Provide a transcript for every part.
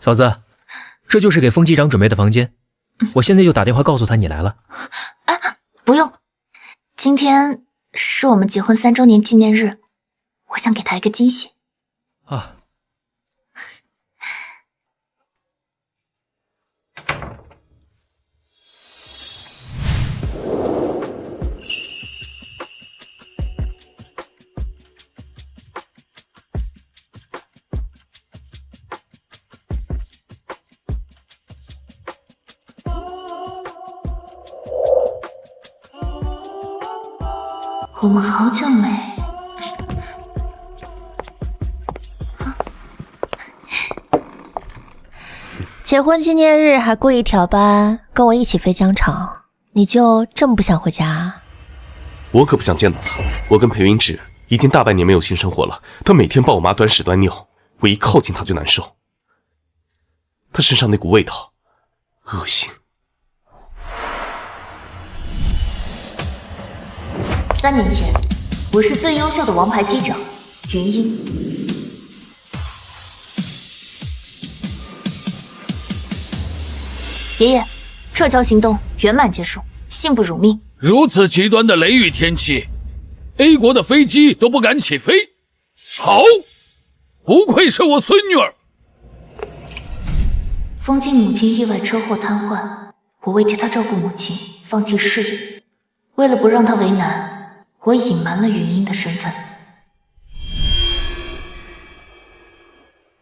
嫂子，这就是给风机长准备的房间，我现在就打电话告诉他你来了。不用，今天是我们结婚3周年纪念日，我想给他一个惊喜。啊。我们好久没……结婚纪念日还故意调班，跟我一起飞疆场，你就这么不想回家啊？我可不想见到他。我跟裴云芷已经大半年没有性生活了，他每天帮我妈端屎端尿，我一靠近他就难受。他身上那股味道，恶心。3年前，我是最优秀的王牌机长云英。爷爷，撤侨行动圆满结束，幸不辱命。如此极端的雷雨天气 ，A 国的飞机都不敢起飞。好，不愧是我孙女儿。风静母亲意外车祸瘫痪，我为替她照顾母亲，放弃事业。为了不让她为难，我隐瞒了云英的身份。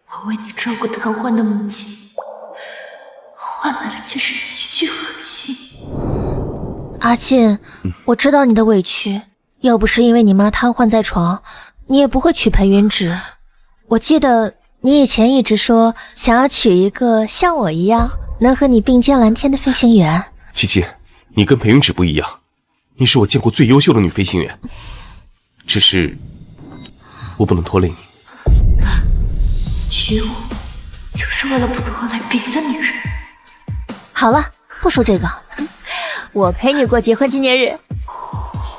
我为你照顾瘫痪的母亲，换来的却是一句恶心。阿信，我知道你的委屈，要不是因为你妈瘫痪在床，你也不会娶裴云芷。我记得你以前一直说想要娶一个像我一样能和你并肩蓝天的飞行员。七七，你跟裴云芷不一样，你是我见过最优秀的女飞行员，只是我不能拖累你。娶我就是为了不拖累别的女人。好了，不说这个，我陪你过结婚纪念日，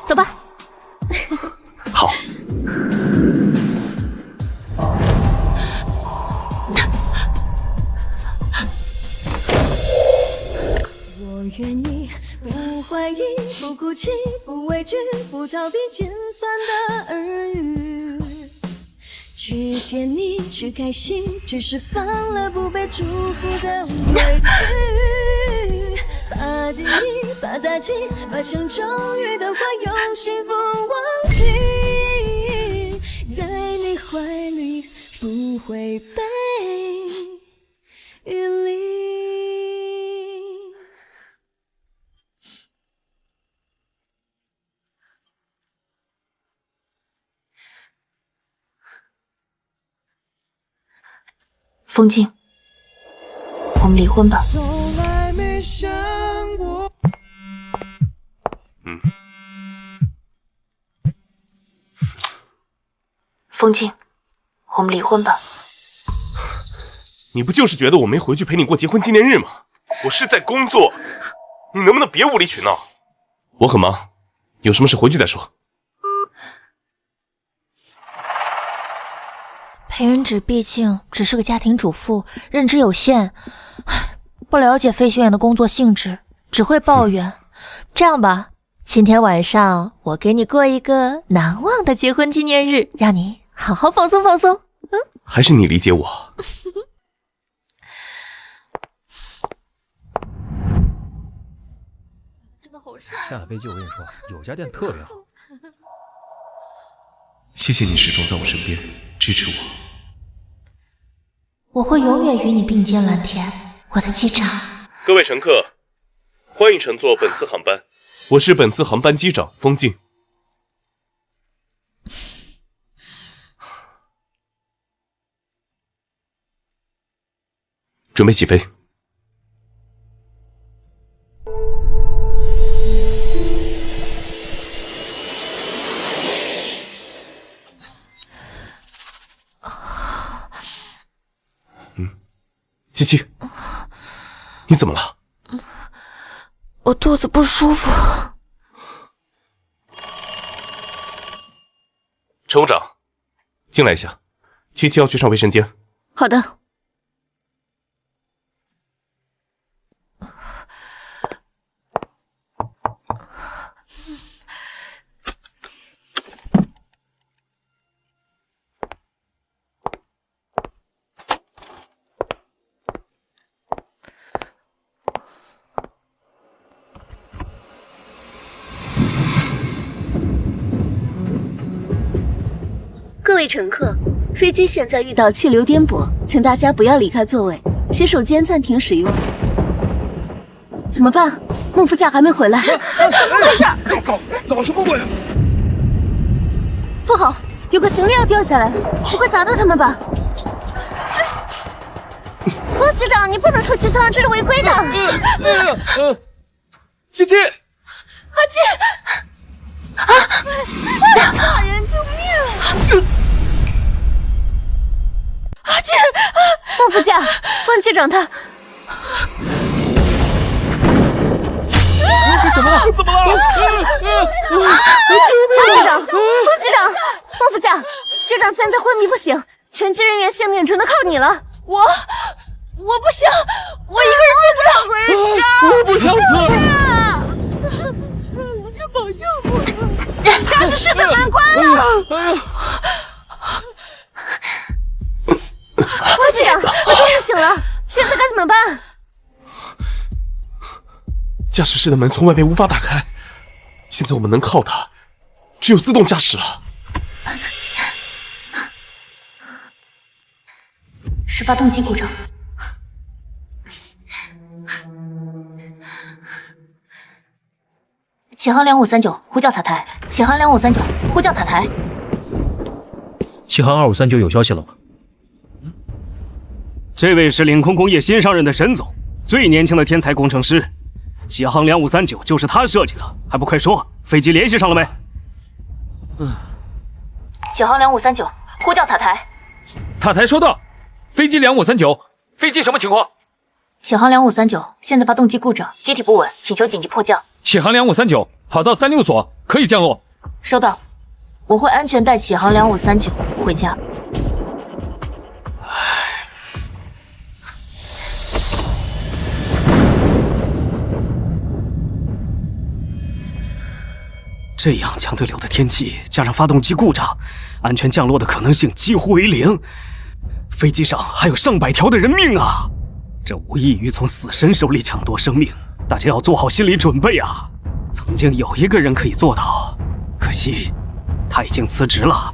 走吧。好。我愿意，不怀疑，不哭泣，不畏惧，不逃避尖酸的耳语，去甜蜜，去开心，只是放了不被祝福的委屈。把敌意，把打击，把想终于的话用幸福忘记，在你怀里不会被遗离。风静，我们离婚吧。风静，我们离婚吧。你不就是觉得我没回去陪你过结婚纪念日吗？我是在工作，你能不能别无理取闹？我很忙，有什么事回去再说。裴云芷毕竟只是个家庭主妇，认知有限，不了解飞行员的工作性质，只会抱怨。这样吧，今天晚上我给你过一个难忘的结婚纪念日，让你好好放松放松。还是你理解我。真的好帅。下了飞机我跟你说，有家店特别好。谢谢你始终在我身边支持我。我会永远与你并肩蓝天，我的机长。各位乘客，欢迎乘坐本次航班，我是本次航班机长风静。准备起飞。七七，你怎么了？我肚子不舒服。乘务长，进来一下，七七要去上卫生间。好的。位乘客，飞机现在遇到气流颠簸，请大家不要离开座位，洗手间暂停使用。怎么办？孟副驾还没回来。搞什么鬼啊！不好，有个行李要掉下来，不会砸到他们吧？方机长，你不能出机舱，这是违规的。姐姐，阿姐，大人救命！阿姐，孟副驾，方机长他。怎么了？怎么了？方机长，方机长，孟副驾，机长现在昏迷不醒，全机人员性命只能靠你了。我不行，我一个人救不了回家。我不想死。老天保佑我！驾驶室的门关了。方机长，我机长醒了，现在该怎么办？驾驶室的门从外面无法打开，现在我们能靠的只有自动驾驶了。是发动机故障。启航2539，呼叫塔台。启航2539，呼叫塔台。启航2539有消息了吗？这位是领空工业新上任的沈总，最年轻的天才工程师。启航2539就是他设计的，还不快说，飞机联系上了没？启航2539，呼叫塔台。塔台收到。飞机2539，飞机什么情况？启航2539，现在发动机故障，机体不稳，请求紧急迫降。启航2539，跑道36所，可以降落。收到，我会安全带启航2539回家。这样强对流的天气，加上发动机故障，安全降落的可能性几乎为零。飞机上还有上百条的人命啊！这无异于从死神手里抢夺生命，大家要做好心理准备啊！曾经有一个人可以做到，可惜他已经辞职了。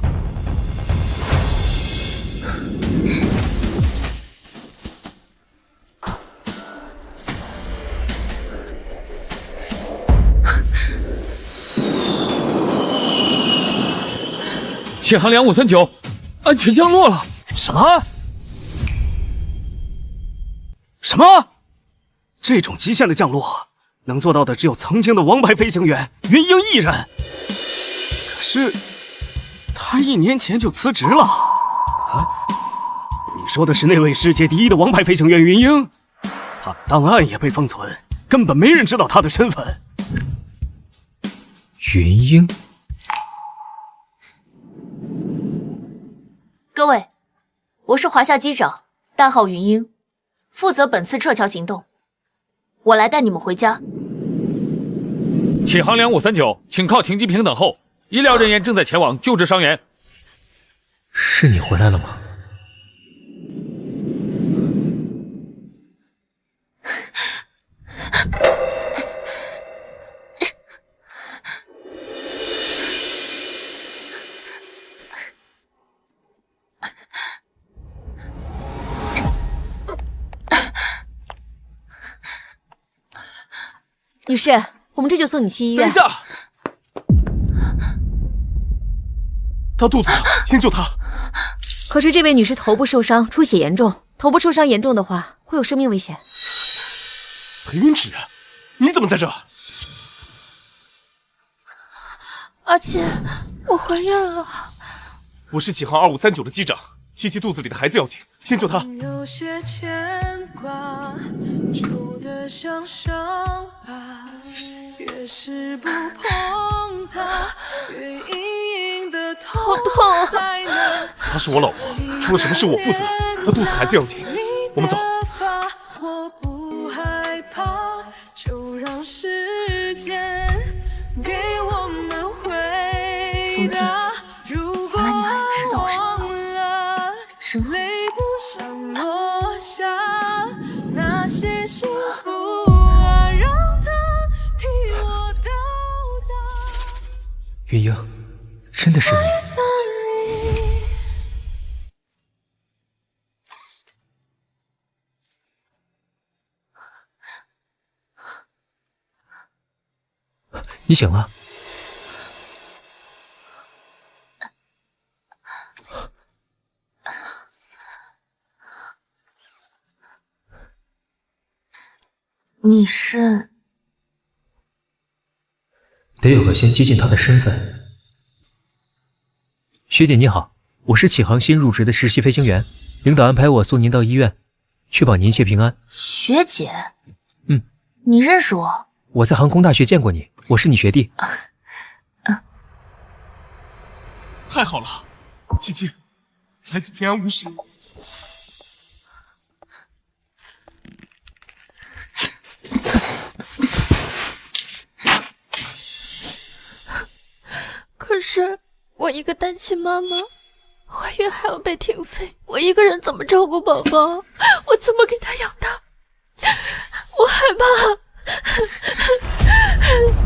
启航2539，安全降落了。什么？什么？这种极限的降落，能做到的只有曾经的王牌飞行员云鹰一人。可是，他1年前就辞职了。啊？你说的是那位世界第一的王牌飞行员云鹰？他的档案也被封存，根本没人知道他的身份。云鹰。各位，我是华夏机长，代号云鹰，负责本次撤侨行动。我来带你们回家。启航2539，请靠停机坪等候，医疗人员正在前往救治伤员。是你回来了吗？女士，我们这就送你去医院。等一下，他肚子疼，先救他。可是这位女士头部受伤，出血严重，头部受伤严重的话，会有生命危险。裴云芷，你怎么在这？阿姐，我怀孕了。我是启航2539的机长，七七肚子里的孩子要紧，先救他。有些牵挂，旧的像伤疤，越是不碰它，越隐隐的痛。好痛！她是我老婆，出了什么事我负责。她肚子孩子要紧，我们走。我不害怕，就让时间给我们回答。如果忘了，真好。泪不想落下，那些幸福啊，让它替我到达。云英，真的是你。你醒了？你是？得有个先接近他的身份。学姐你好，我是启航新入职的实习飞行员，领导安排我送您到医院，确保您一切平安。学姐？你认识我？我在航空大学见过你，我是你学弟。太好了，琪琪，孩子平安无事。可是我一个单亲妈妈，怀孕还要被停飞，我一个人怎么照顾宝宝？我怎么给他养大？我害怕。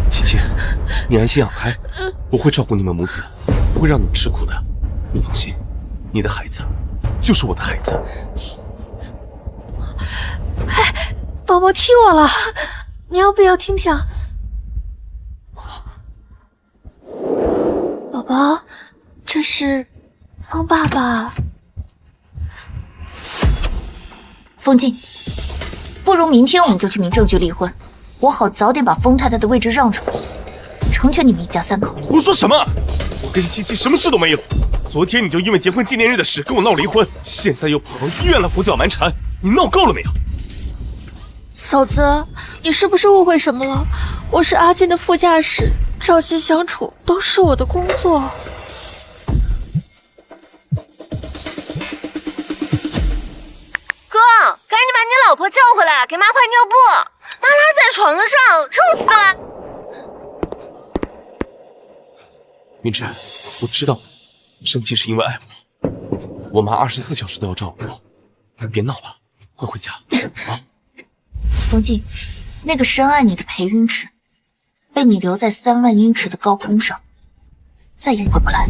琪琪，你安心养胎，我会照顾你们母子，不会让你们吃苦的。你放心，你的孩子就是我的孩子。哎，宝宝踢我了，你要不要听听？宝宝，这是风爸爸。风静，不如明天我们就去民政局离婚，我好早点把风太太的位置让出来，成全你们一家三口。胡说什么？我跟琪琪什么事都没有。昨天你就因为结婚纪念日的事跟我闹离婚，现在又跑到医院来胡搅蛮缠，你闹够了没有？嫂子，你是不是误会什么了？我是阿金的副驾驶，朝夕相处都是我的工作。哥，赶紧把你老婆叫回来，给妈换尿布，妈拉在床上，臭死了。云芝，我知道生气是因为爱我妈24小时都要照顾我，别闹了，快回家啊！风静，那个深爱你的裴云芷，被你留在3万英尺的高空上，再也回不来。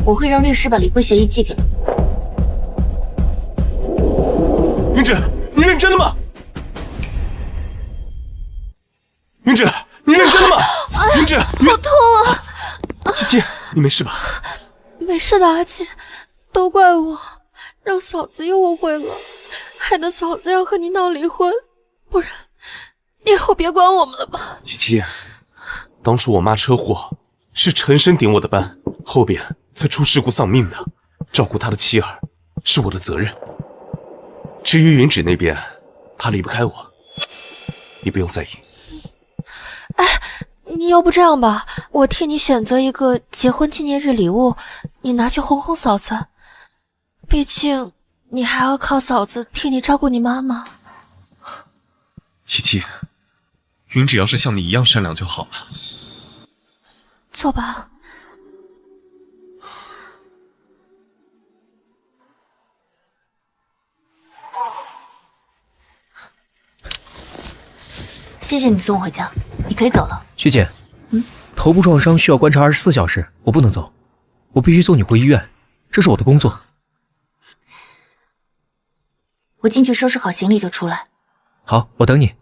我会让律师把离婚协议寄给你。云芷，你认真的吗？云芷，你认真的吗？云芷，好痛啊！琪琪，你没事吧？没事的，阿金，都怪我，让嫂子又误会了，害得嫂子要和你闹离婚。不然，你以后别管我们了吧。琪琪，当初我妈车祸是陈深顶我的班，后边才出事故丧命的，照顾他的妻儿是我的责任。至于云芷那边，她离不开我，你不用在意。哎，你要不这样吧，我替你选择一个结婚纪念日礼物，你拿去哄哄嫂子。毕竟你还要靠嫂子替你照顾你妈妈。琪琪，云芷要是像你一样善良就好了。走吧。谢谢你送我回家，你可以走了。学姐，头部撞伤需要观察24小时，我不能走，我必须送你回医院，这是我的工作。我进去收拾好行李就出来。好，我等你。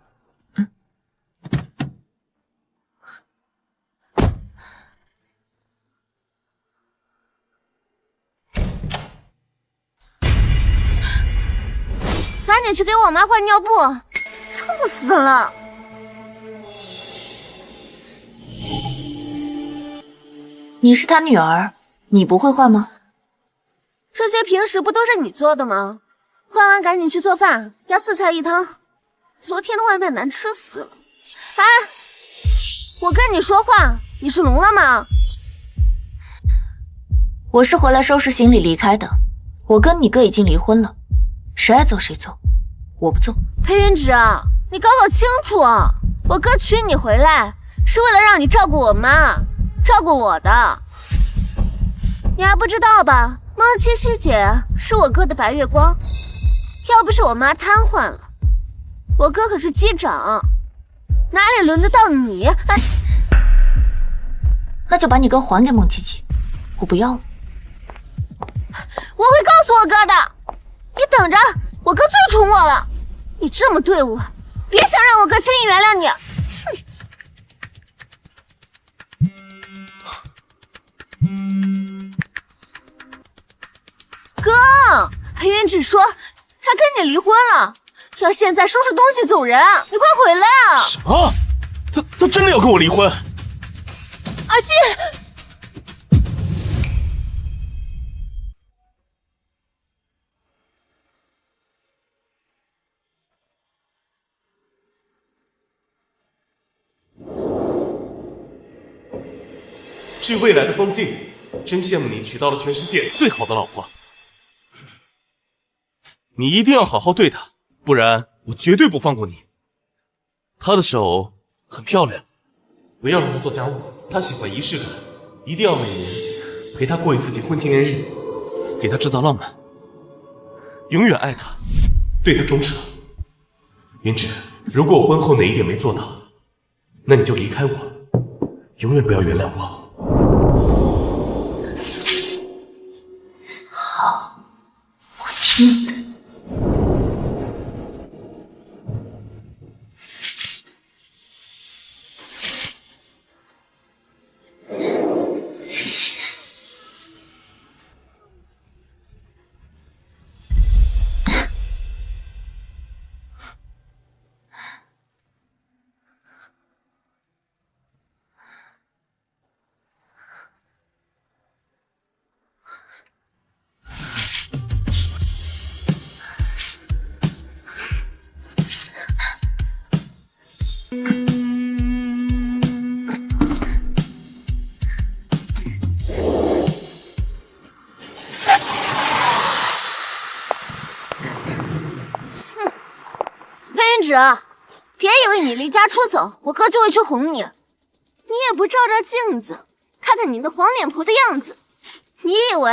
赶紧去给我妈换尿布，臭死了。你是她女儿，你不会换吗？这些平时不都是你做的吗？换完赶紧去做饭，要4菜1汤。昨天的外卖难吃死了。哎，我跟你说话，你是聋了吗？我是回来收拾行李离开的。我跟你哥已经离婚了，谁爱做谁做，我不做。裴云芷，你搞搞清楚，我哥娶你回来是为了让你照顾我妈，照顾我的。你还不知道吧？孟七七姐是我哥的白月光，要不是我妈瘫痪了，我哥可是机长，哪里轮得到你？哎，那就把你哥还给孟七七，我不要了。我会告诉我哥的，你等着，我哥最宠我了。你这么对我，别想让我哥轻易原谅你。哼！哥，裴云芷说他跟你离婚了，要现在收拾东西走人，你快回来啊！什么？他真的要跟我离婚？阿季，致未来的风静，真羡慕你娶到了全世界最好的老婆。你一定要好好对她，不然我绝对不放过你。她的手很漂亮，不要让她做家务，她喜欢仪式感，一定要每年陪她过一次结婚纪念日，给她制造浪漫，永远爱她，对她忠诚。云芷，如果我婚后哪一点没做到，那你就离开我，永远不要原谅我。好，我听你的。芷，别以为你离家出走，我哥就会去哄你。你也不照照镜子，看看你那黄脸婆的样子，你以为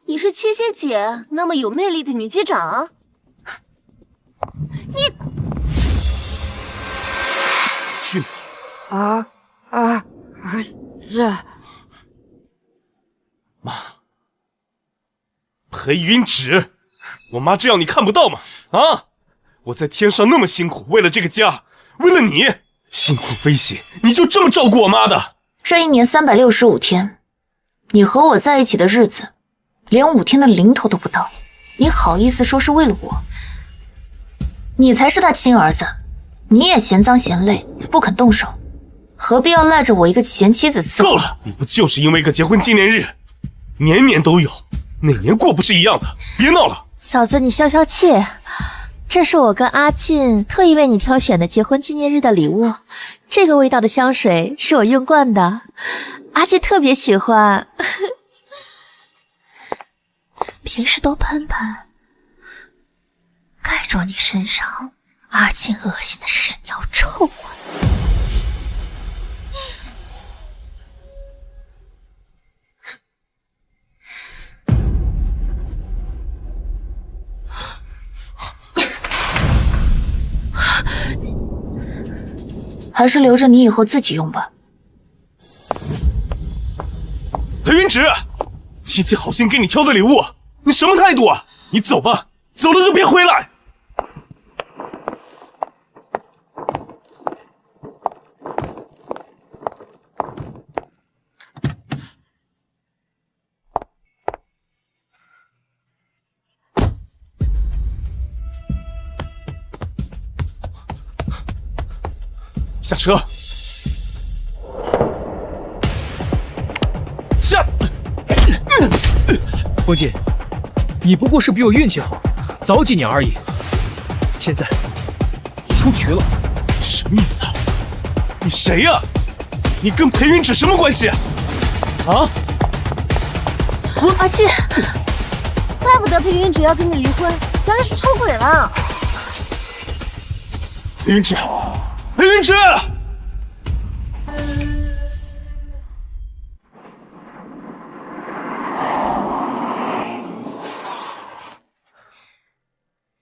你是七夕姐那么有魅力的女机长？你去是妈，裴云芷，我妈这样你看不到吗？啊！我在天上那么辛苦，为了这个家，为了你辛苦飞行，你就这么照顾我妈的？这一年365天，你和我在一起的日子，连5天的零头都不到，你好意思说是为了我？你才是他亲儿子，你也嫌脏嫌累，不肯动手，何必要赖着我一个前妻子伺候？够了，你不就是因为一个结婚纪念日，年年都有，哪年过不是一样的？别闹了，嫂子，你消消气。这是我跟阿进特意为你挑选的结婚纪念日的礼物，这个味道的香水是我用惯的，阿进特别喜欢。平时都喷喷，盖着你身上阿进恶心的屎尿臭味。还是留着你以后自己用吧。裴云芷，七七好心给你挑的礼物，你什么态度啊？你走吧，走了就别回来。下车。下。风静，你不过是比我运气好，早几年而已。现在出局了。什么意思啊？你谁呀？你跟裴云芷什么关系？啊？阿进，怪不得裴云芷要跟你离婚，原来是出轨了。裴云芷。裴云芷，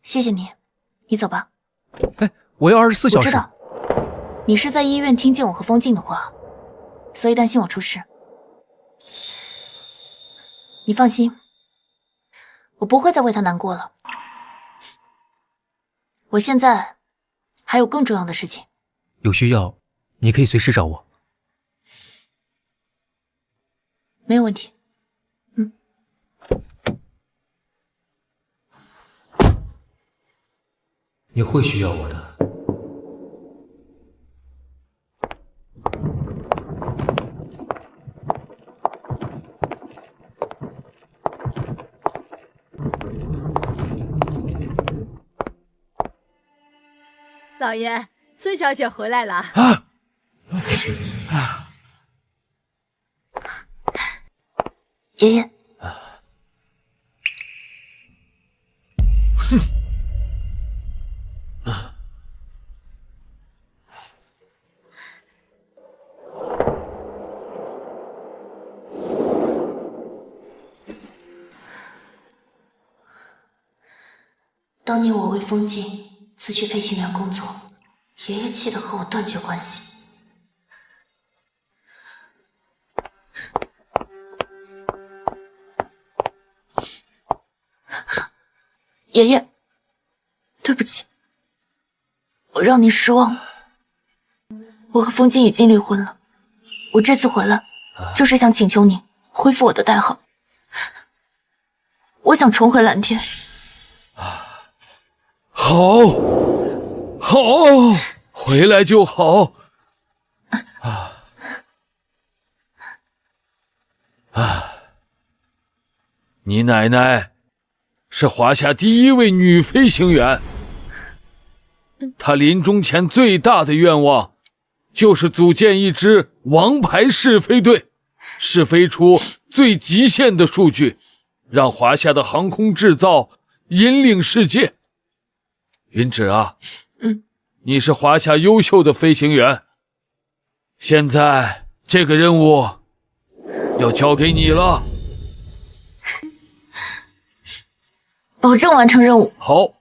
谢谢你，你走吧。哎，我要24小时。我知道，你是在医院听见我和风静的话，所以担心我出事。你放心，我不会再为他难过了。我现在还有更重要的事情。有需要，你可以随时找我。没有问题。你会需要我的。老爷，孙小姐回来了。爷爷，当年我为风静辞去飞行员工作，爷爷气得和我断绝关系。爷爷，对不起，我让你失望了。我和风静已经离婚了，我这次回来就是想请求你恢复我的代号，我想重回蓝天。好，好，回来就好。你奶奶是华夏第一位女飞行员，她临终前最大的愿望就是组建一支王牌试飞队，试飞出最极限的数据，让华夏的航空制造引领世界。云芷啊，你是华夏优秀的飞行员，现在这个任务要交给你了。保证完成任务。好，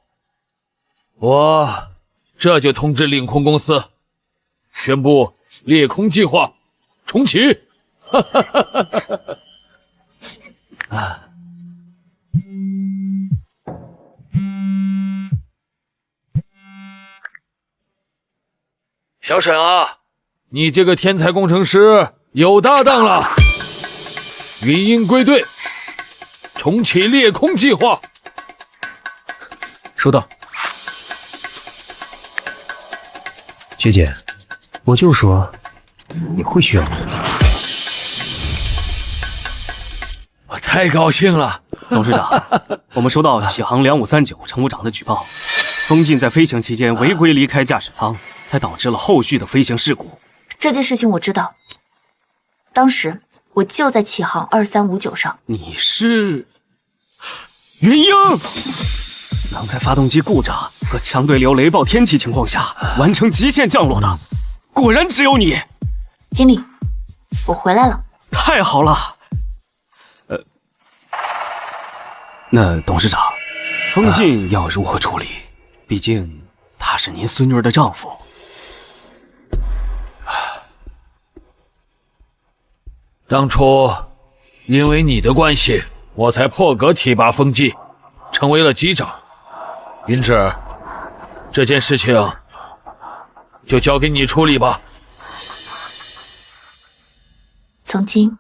我这就通知领空公司，宣布裂空计划重启。小沈啊，你这个天才工程师有搭档了。云鹰归队，重启裂空计划。收到。学姐，我就说你会需要我。我太高兴了。董事长，我们收到启航2539乘务长的举报，风静在飞行期间违规离开驾驶舱，才导致了后续的飞行事故。这件事情我知道，当时我就在启航2359上。你是云鹰，能在发动机故障和强对流雷暴天气情况下完成极限降落的，果然只有你。经理，我回来了。太好了。那董事长，风静要如何处理？毕竟他是您孙女儿的丈夫。当初因为你的关系，我才破格提拔风纪，成为了机长。云芷，这件事情就交给你处理吧。曾经，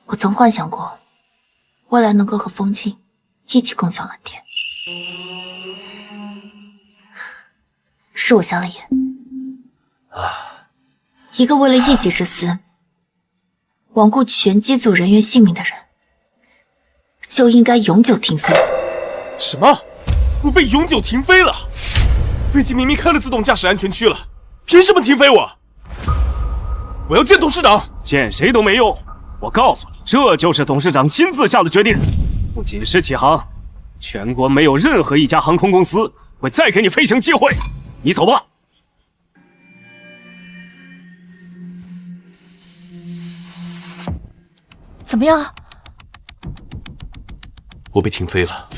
我曾幻想过，未来能够和风静一起共享蓝天。是我瞎了眼。一个为了一己之私，罔顾全机组人员性命的人，就应该永久停飞。什么？我被永久停飞了？飞机明明开了自动驾驶安全区了，凭什么停飞我？我要见董事长。见谁都没用，我告诉你，这就是董事长亲自下的决定。不仅是启航，全国没有任何一家航空公司会再给你飞行机会。你走吧。怎么样？我被停飞了。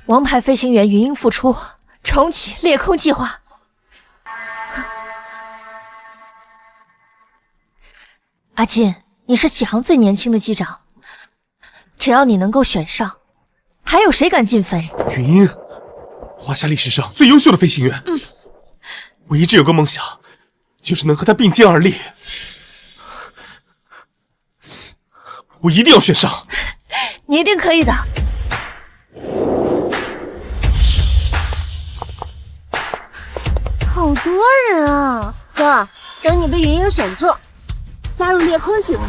王牌飞行员云鹰复出，重启裂空计划。阿金，你是启航最年轻的机长，只要你能够选上，还有谁敢禁飞？云鹰，华夏历史上最优秀的飞行员。我一直有个梦想，就是能和他并肩而立。我一定要选上。你一定可以的。好多人啊！哥，等你被云英选中，加入裂空计划，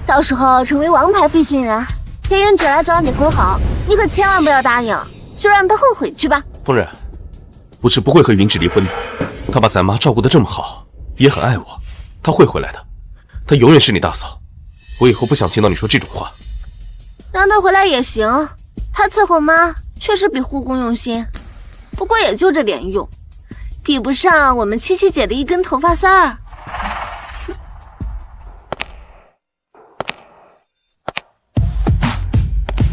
到时候成为王牌飞行员，天云只来找你和好，你可千万不要答应，就让他后悔去吧。夫人，我是不会和云芷离婚的。她把咱妈照顾得这么好，也很爱我，她会回来的。她永远是你大嫂。我以后不想听到你说这种话。让他回来也行，他伺候妈确实比护工用心，不过也就这点用，比不上我们七七姐的一根头发丝儿。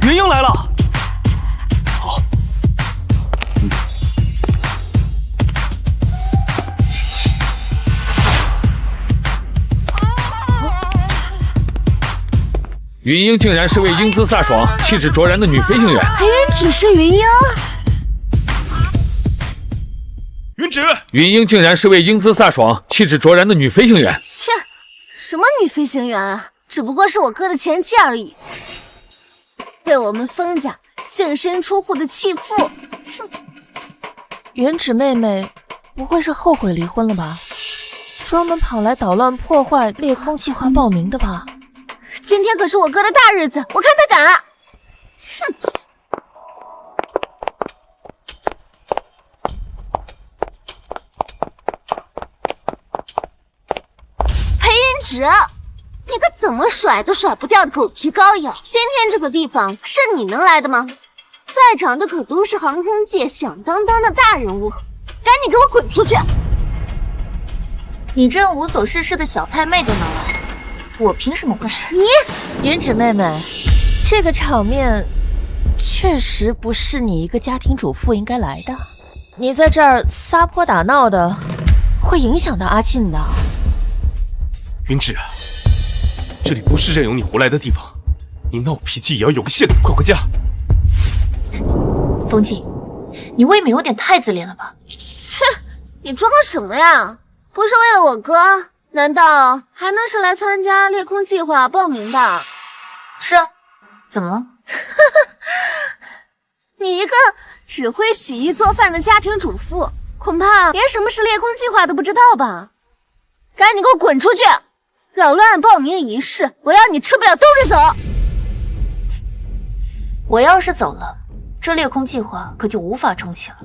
云英来了。好。云英竟然是位英姿飒爽、气质卓然的女飞行员。裴云芷是云英？云芷，云英竟然是位英姿飒爽、气质卓然的女飞行员。切，什么女飞行员啊？只不过是我哥的前妻而已，被我们封家净身出户的弃妇。哼！云芷妹妹不会是后悔离婚了吧？专门跑来捣乱破坏裂空计划报名的吧？今天可是我哥的大日子，我看他敢！哼！裴云芷，你个怎么甩都甩不掉的狗皮膏药！今天这个地方是你能来的吗？在场的可都是航空界响当当的大人物，赶紧给我滚出去！你这无所事事的小太妹都能来，我凭什么不来？你云芷妹妹，这个场面确实不是你一个家庭主妇应该来的。你在这儿撒泼打闹的，会影响到阿庆的。云芷，这里不是任由你胡来的地方，你闹脾气也要有个限度，快回家。风静，你未免有点太自恋了吧？切，你装什么呀？不是为了我哥，难道还能是来参加裂空计划报名的？是啊，怎么了？你一个只会洗衣做饭的家庭主妇，恐怕连什么是裂空计划都不知道吧？赶紧给我滚出去！扰乱报名仪式，我要你吃不了兜着走！我要是走了，这裂空计划可就无法重启了。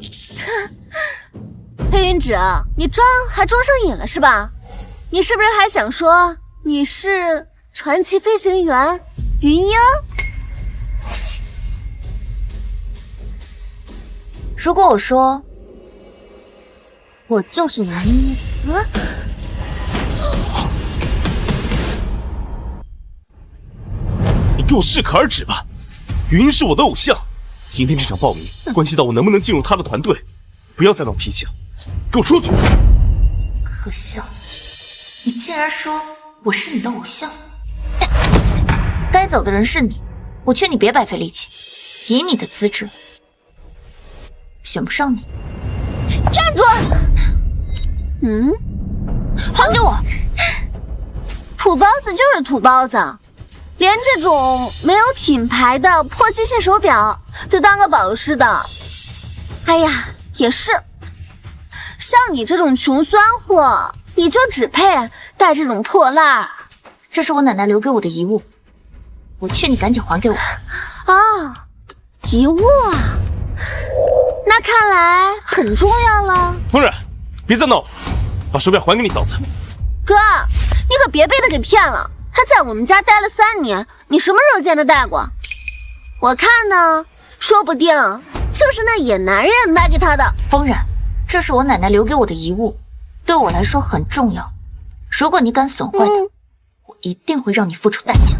裴云芷，你装还装上瘾了是吧？你是不是还想说你是传奇飞行员云英？如果我说我就是云英，你给我适可而止吧！云是我的偶像，今天这场报名关系到我能不能进入他的团队，不要再闹脾气了，给我出去！可笑，你竟然说我是你的偶像！该走的人是你，我劝你别白费力气，以你的资质，选不上你。站住！还给我！土包子就是土包子，连这种没有品牌的破机械手表都当个宝似的。哎呀，也是，像你这种穷酸货，你就只配戴这种破烂儿。这是我奶奶留给我的遗物，我劝你赶紧还给我。啊，遗物啊，那看来很重要了。夫人，别再闹了，把手表还给你嫂子。哥，你可别被他给骗了，他在我们家待了3年，你什么时候见他戴过？我看呢，说不定就是那野男人买给他的。风然，这是我奶奶留给我的遗物，对我来说很重要。如果你敢损坏它，我一定会让你付出代价。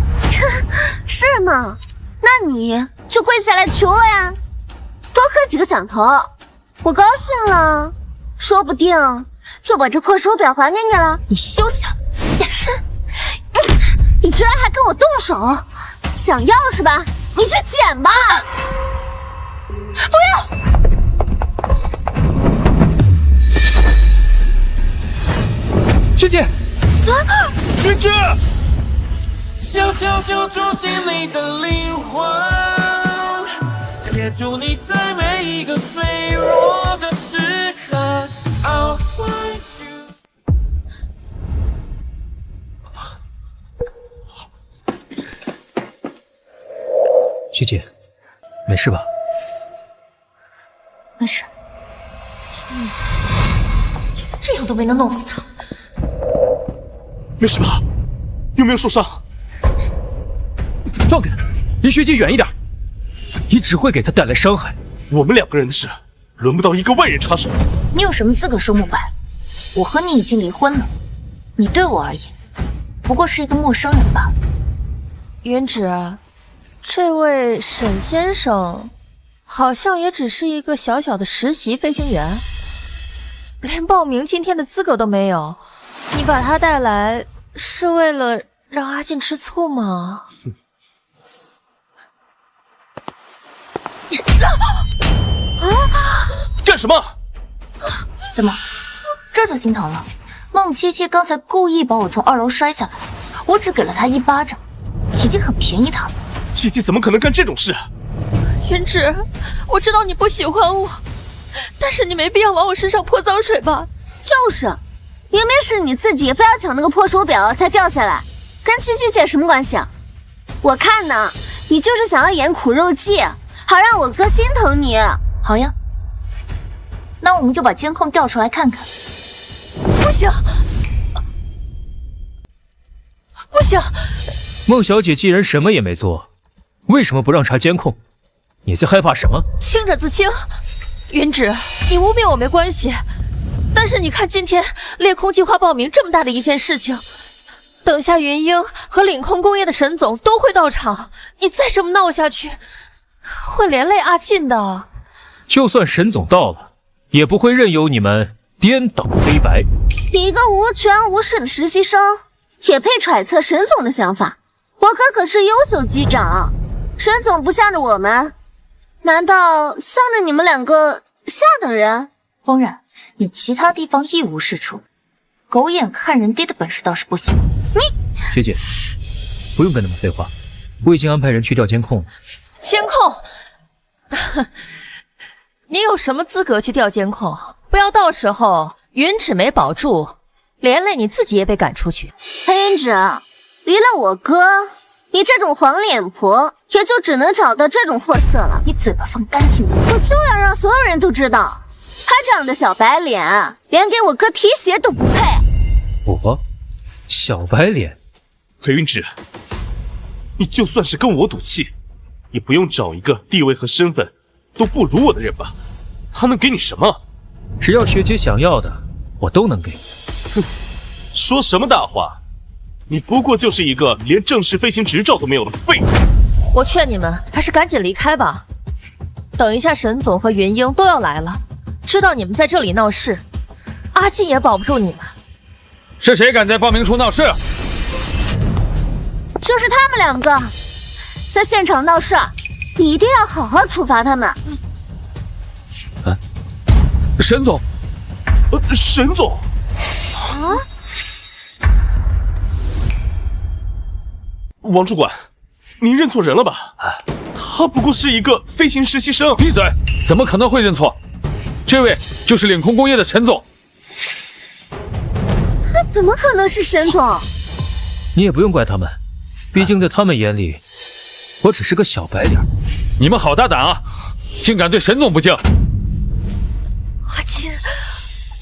是吗？那你就跪下来求我呀，多磕几个响头，我高兴了，说不定就把这破手表还给你了。你休想！你居然还跟我动手，想要是吧？你去捡吧！不要！学姐，云芝，小九九住进你的灵魂，接住你在每一个脆弱的时刻。I'll find you。学姐，没事吧？没事。这样都没能弄死他。没事吧？有没有受伤？放开他，离学姐远一点，你只会给他带来伤害。我们2个人的事，轮不到一个外人插手。你有什么资格说慕白？我和你已经离婚了，你对我而言，不过是一个陌生人罢了。云芷，这位沈先生，好像也只是一个小小的实习飞行员，连报名今天的资格都没有。你把他带来，是为了让阿静吃醋吗？干什么？怎么，这就心疼了？孟七七刚才故意把我从2楼摔下来，我只给了她1巴掌，已经很便宜她了。七七怎么可能干这种事？云芷，我知道你不喜欢我，但是你没必要往我身上泼脏水吧？就是，明明是你自己非要抢那个破手表才掉下来，跟七七姐什么关系啊？我看呢，你就是想要演苦肉计，好让我哥心疼你。好呀，那我们就把监控调出来看看。不行，不行！孟小姐既然什么也没做，为什么不让查监控？你在害怕什么？清者自清。云芷，你污蔑我没关系，但是你看今天猎空计划报名这么大的一件事情，等下云英和领空工业的沈总都会到场，你再这么闹下去，会连累阿进的。就算沈总到了，也不会任由你们颠倒黑白。你一个无权无势的实习生，也配揣测沈总的想法？我哥可是优秀机长，沈总不向着我们，难道向着你们2个下等人？风然，你其他地方一无是处，狗眼看人低的本事倒是不行。学姐，不用跟他们废话，我已经安排人去调监控了。监控？你有什么资格去调监控？不要到时候云芷没保住，连累你自己也被赶出去。黑云芷，离了我哥，你这种黄脸婆也就只能找到这种货色了。你嘴巴放干净点，我就要让所有人都知道，他这样的小白脸，连给我哥提鞋都不配。我小白脸？裴云芷，你就算是跟我赌气，也不用找一个地位和身份都不如我的人吧？他能给你什么？只要学姐想要的，我都能给你。哼，说什么大话！你不过就是一个连正式飞行执照都没有的废物。我劝你们还是赶紧离开吧，等一下沈总和云英都要来了，知道你们在这里闹事，阿进也保不住你们。是谁敢在报名处闹事？就是他们2个在现场闹事，你一定要好好处罚他们。沈总，沈总啊！王主管，您认错人了吧？他不过是一个飞行实习生。闭嘴！怎么可能会认错？这位就是领空工业的沈总。他怎么可能是沈总？你也不用怪他们，毕竟在他们眼里，我只是个小白脸。你们好大胆啊，竟敢对沈总不敬！阿金，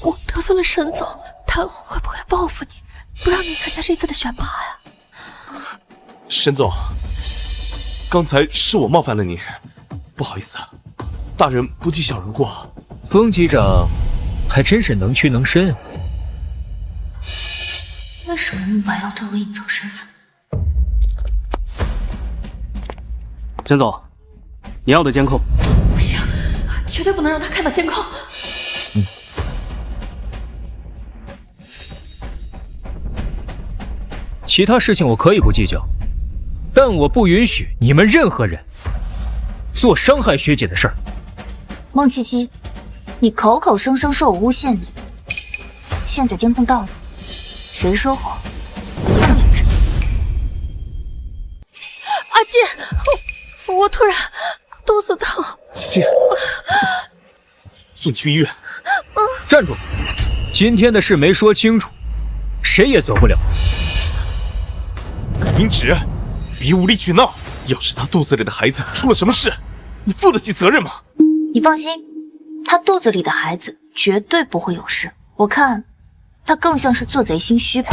我得罪了沈总，他会不会报复你，不让你参加这次的选拔呀？沈总，刚才是我冒犯了您，不好意思，大人不计小人过。风机长还真是能屈能伸。为什么慕白要对我隐藏身份？沈总，你要的监控。不行，绝对不能让他看到监控。其他事情我可以不计较，但我不允许你们任何人做伤害学姐的事儿。孟七七，你口口声声说我诬陷你，现在监控到了，谁说谎？看明智。阿金，我突然肚子疼。姐，送你去医院。站住！今天的事没说清楚，谁也走不了。明芷，别无理取闹。要是他肚子里的孩子出了什么事，你负得起责任吗？你放心，他肚子里的孩子绝对不会有事。我看他更像是做贼心虚吧。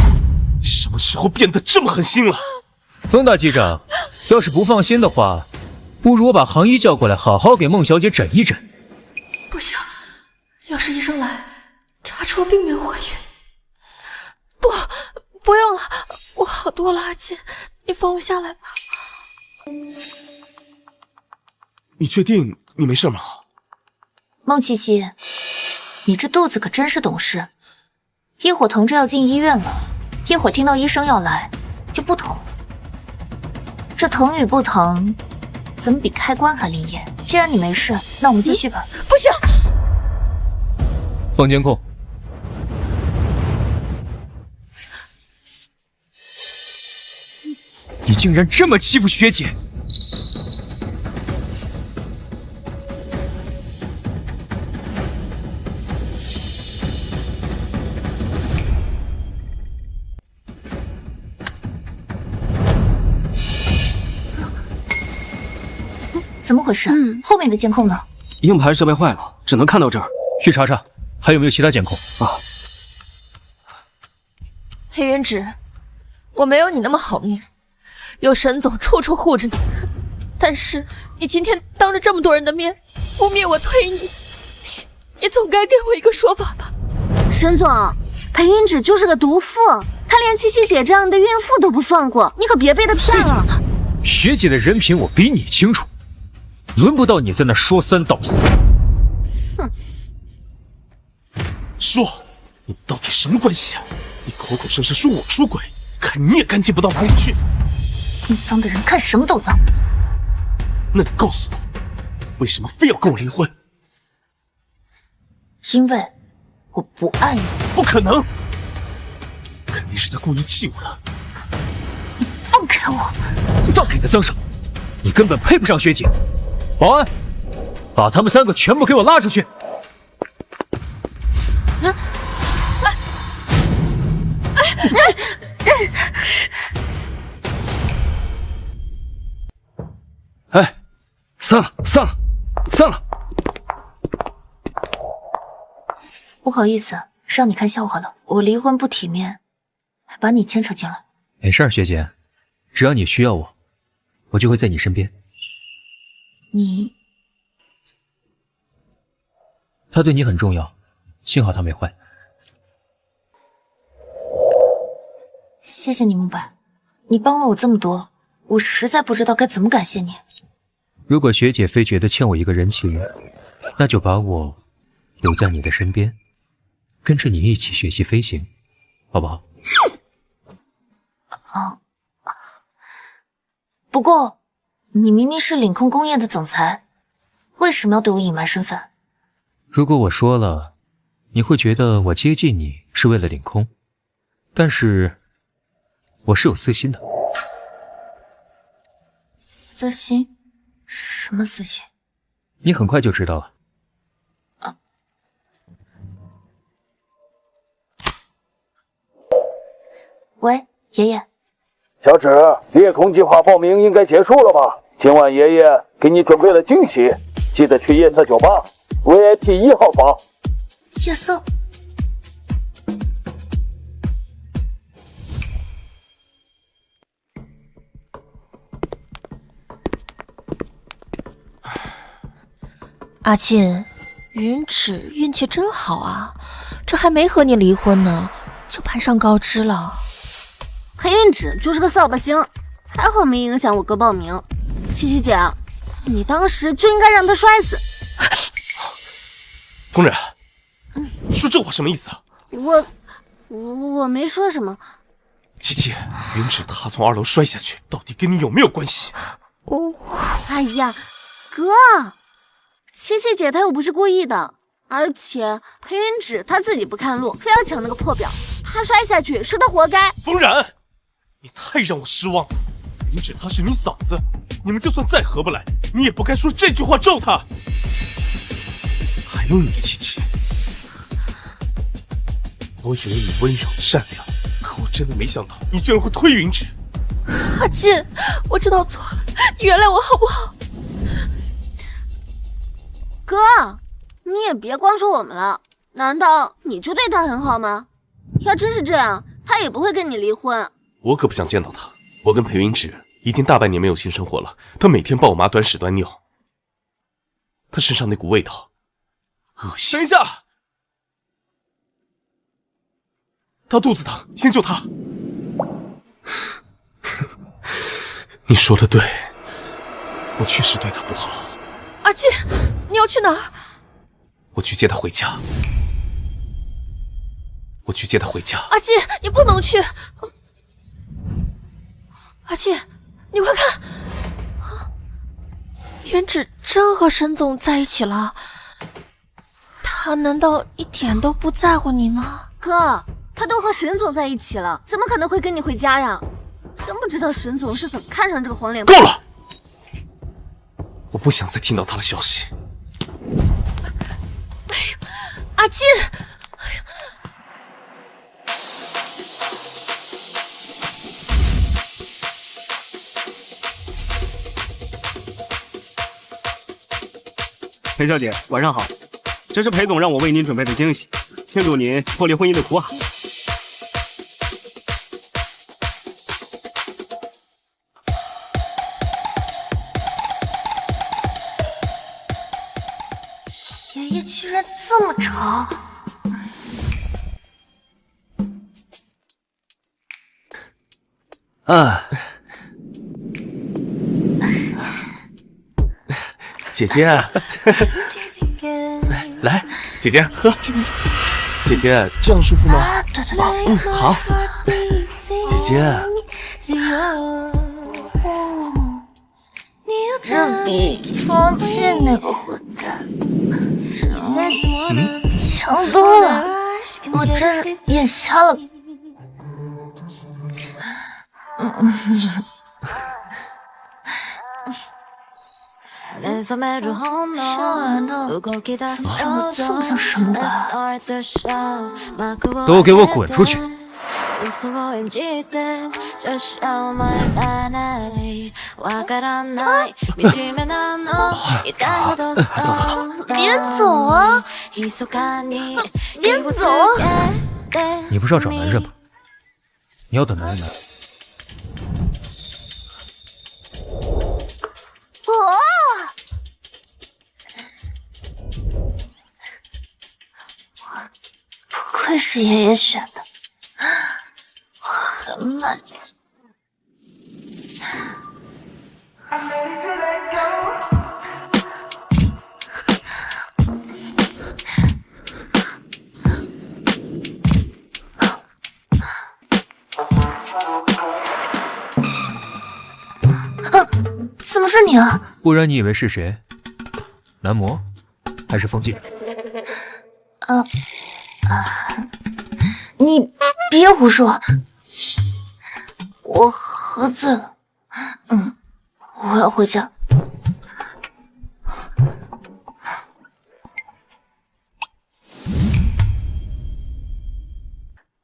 你什么时候变得这么狠心了？风大机长，要是不放心的话，不如我把行医叫过来，好好给孟小姐诊一诊。不行，要是医生来查出我并没有怀孕，不用了，我好多了。阿金，你放我下来吧。你确定你没事吗？孟琪琪，你这肚子可真是懂事，一会儿疼着要进医院了，一会儿听到医生要来就不疼。这疼与不疼，怎么比开关还灵验？既然你没事，那我们继续吧。不行，放监控。你竟然这么欺负学姐！怎么回事？后面的监控呢？硬盘设备坏了，只能看到这儿。去查查，还有没有其他监控啊？黑云芷，我没有你那么好命，有沈总处处护着你，但是你今天当着这么多人的面污蔑我推你，你总该给我一个说法吧？沈总，裴云芷就是个毒妇，她连七七姐这样的孕妇都不放过，你可别被她骗了。学姐的人品我比你清楚，轮不到你在那说三道四。哼，说，你到底什么关系啊？你口口声声说我出轨，看你也干净不到哪里去。你脏的人看什么都脏。那你告诉我，为什么非要跟我离婚？因为我不爱你。不可能，肯定是他故意气我的。你放开我！放开你的脏手！你根本配不上学姐。保安，把他们3个全部给我拉出去！哎，散了，散了，散了！不好意思，让你看笑话了。我离婚不体面，还把你牵扯进来。没事，学姐，只要你需要我，我就会在你身边。他对你很重要，幸好他没坏。谢谢你，慕白，你帮了我这么多，我实在不知道该怎么感谢你。如果学姐非觉得欠我一个人情，那就把我留在你的身边，跟着你一起学习飞行，好不好？好。不过，你明明是领空工业的总裁，为什么要对我隐瞒身份？如果我说了，你会觉得我接近你是为了领空，但是我是有私心的。私心？什么私心？你很快就知道了。喂，爷爷。小芷，猎空计划报名应该结束了吧？今晚爷爷给你准备了惊喜，记得去夜色酒吧 VIP 1号房。夜色。阿沁，云芷运气真好啊，这还没和你离婚呢，就攀上高枝了。裴云芷就是个扫把星，还好没影响我哥报名。七七姐，你当时就应该让他摔死。工人，你说这话什么意思啊？我没说什么。七七，云芷她从2楼摔下去，到底跟你有没有关系？哎呀，哥，七七姐她又不是故意的，而且裴云芷她自己不看路，非要抢那个破表，他摔下去是他活该。风然，你太让我失望了。云芷她是你嫂子，你们就算再合不来，你也不该说这句话咒她。还有你七七，我以为你温柔善良，可我真的没想到你居然会推云芷。阿金，我知道错了，你原谅我好不好？哥，你也别光说我们了，难道你就对他很好吗？要真是这样，他也不会跟你离婚。我可不想见到他。我跟裴云芷已经大半年没有性生活了，他每天抱我妈端屎端尿，他身上那股味道，恶心。等一下，他肚子疼，先救他。你说的对，我确实对他不好。阿金，你要去哪儿？我去接他回家。阿金，你不能去。阿金，你快看，云芷真和沈总在一起了。他难道一点都不在乎你吗？哥，他都和沈总在一起了，怎么可能会跟你回家呀？真不知道沈总是怎么看上这个黄脸婆。够了！我不想再听到他的消息。阿金，裴小姐，晚上好，这是裴总让我为您准备的惊喜，庆祝您脱离婚姻的苦海。爷爷居然这么吵！啊，姐姐，来，姐姐喝。姐姐，这样舒服吗？对对对，好。姐姐，这比风气那个混蛋强多了，我真是眼瞎了。生来的怎么长得这么像沈慕白？都给我滚出去！走，别走啊！别走！你不是要找男人吗？你要等男人来。不愧是爷爷选的，我很满意。怎么是你啊？不然你以为是谁？男模，还是风纪？你别胡说，我喝醉了。我要回家。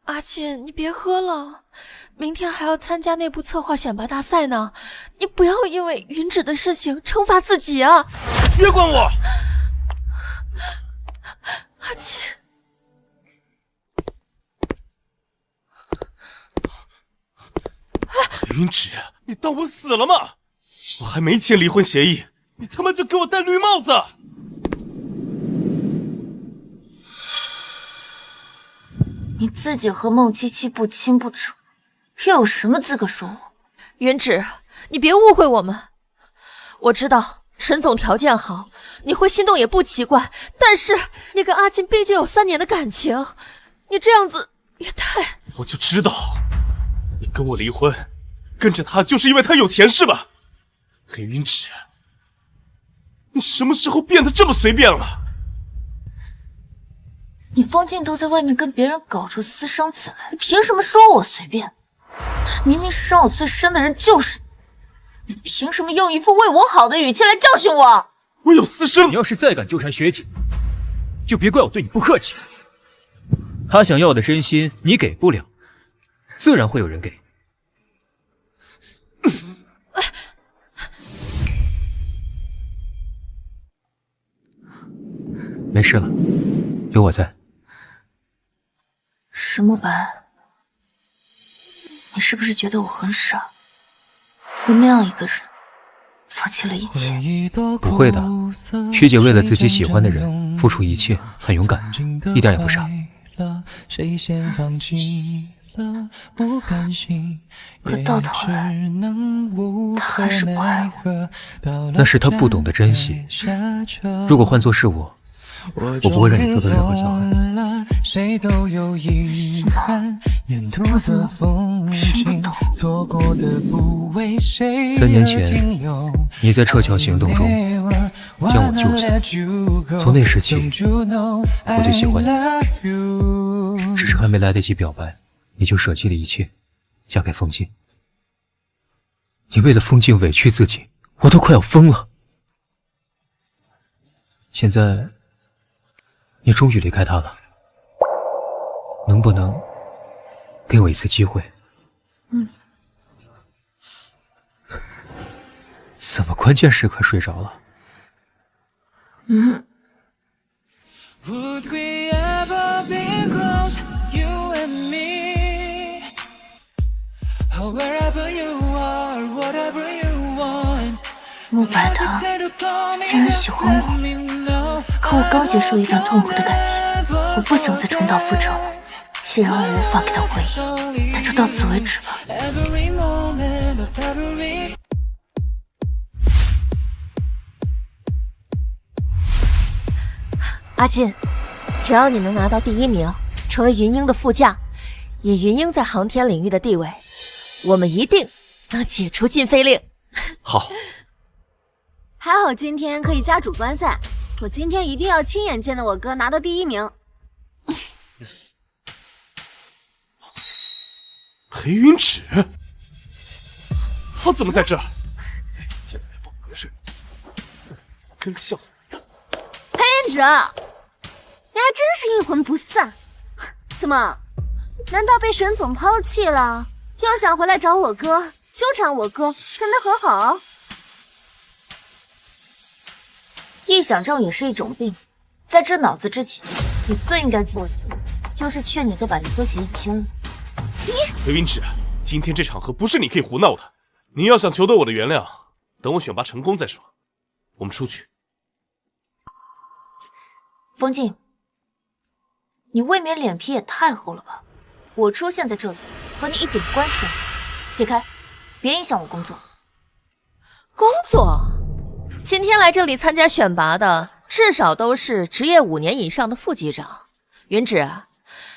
阿锦，你别喝了，明天还要参加内部策划选拔大赛呢，你不要因为云芷的事情惩罚自己啊！别管我！阿锦，云芷，你当我死了吗？我还没签离婚协议，你他妈就给我戴绿帽子！你自己和孟七七不清不楚，又有什么资格说我？云芷，你别误会我们。我知道沈总条件好，你会心动也不奇怪，但是你跟阿金毕竟有3年的感情，你这样子也太……我就知道，你跟我离婚，跟着他就是因为他有钱是吧？黑云芷，你什么时候变得这么随便了？你方静都在外面跟别人搞出私生子来，凭什么说我随便？明明伤我最深的人就是你，你凭什么用一副为我好的语气来教训我？我有私生。你要是再敢纠缠学姐，就别怪我对你不客气。她想要的真心你给不了，自然会有人给。没事了，有我在。石慕白，你是不是觉得我很傻？为那样一个人，放弃了一切？不会的，学姐为了自己喜欢的人付出一切，很勇敢，一点也不傻。可到头来，他还是不爱我。那是他不懂得珍惜。如果换作是我，我不会让你做的任何小孩。是吗？我怎么听不懂？3年前，你在撤侨行动中将我救下，从那时起，我就喜欢你，只是还没来得及表白，你就舍弃了一切，嫁给风静。你为了风静委屈自己，我都快要疯了。现在，你终于离开他了，能不能给我一次机会？怎么关键时刻睡着了？Would we ever be close, you and me? Oh, wherever you are, whatever you want. 慕白他竟然喜欢我，可我刚结束一段痛苦的感情，我不想再重蹈覆辙了。既然我无法给他回应，那就到此为止吧。阿金，只要你能拿到第1名，成为云鹰的副驾，以云鹰在航天领域的地位，我们一定能解除禁飞令。好，还好今天可以加主观赛，我今天一定要亲眼见到我哥拿到第1名。裴云芷，他怎么在这儿？现在不合适，跟个笑话一样。裴云芷，你还真是阴魂不散，怎么？难道被沈总抛弃了？又想回来找我哥，纠缠我哥，跟他和好？臆想症也是一种病，在治脑子之前，你最应该做的就是劝你哥把离婚协议签了。裴云芷，今天这场合不是你可以胡闹的。你要想求得我的原谅，等我选拔成功再说。我们出去。风静，你未免脸皮也太厚了吧？我出现在这里和你一点关系都没有，起开，别影响我工作。工作？今天来这里参加选拔的，至少都是职业5年以上的副机长。云芷，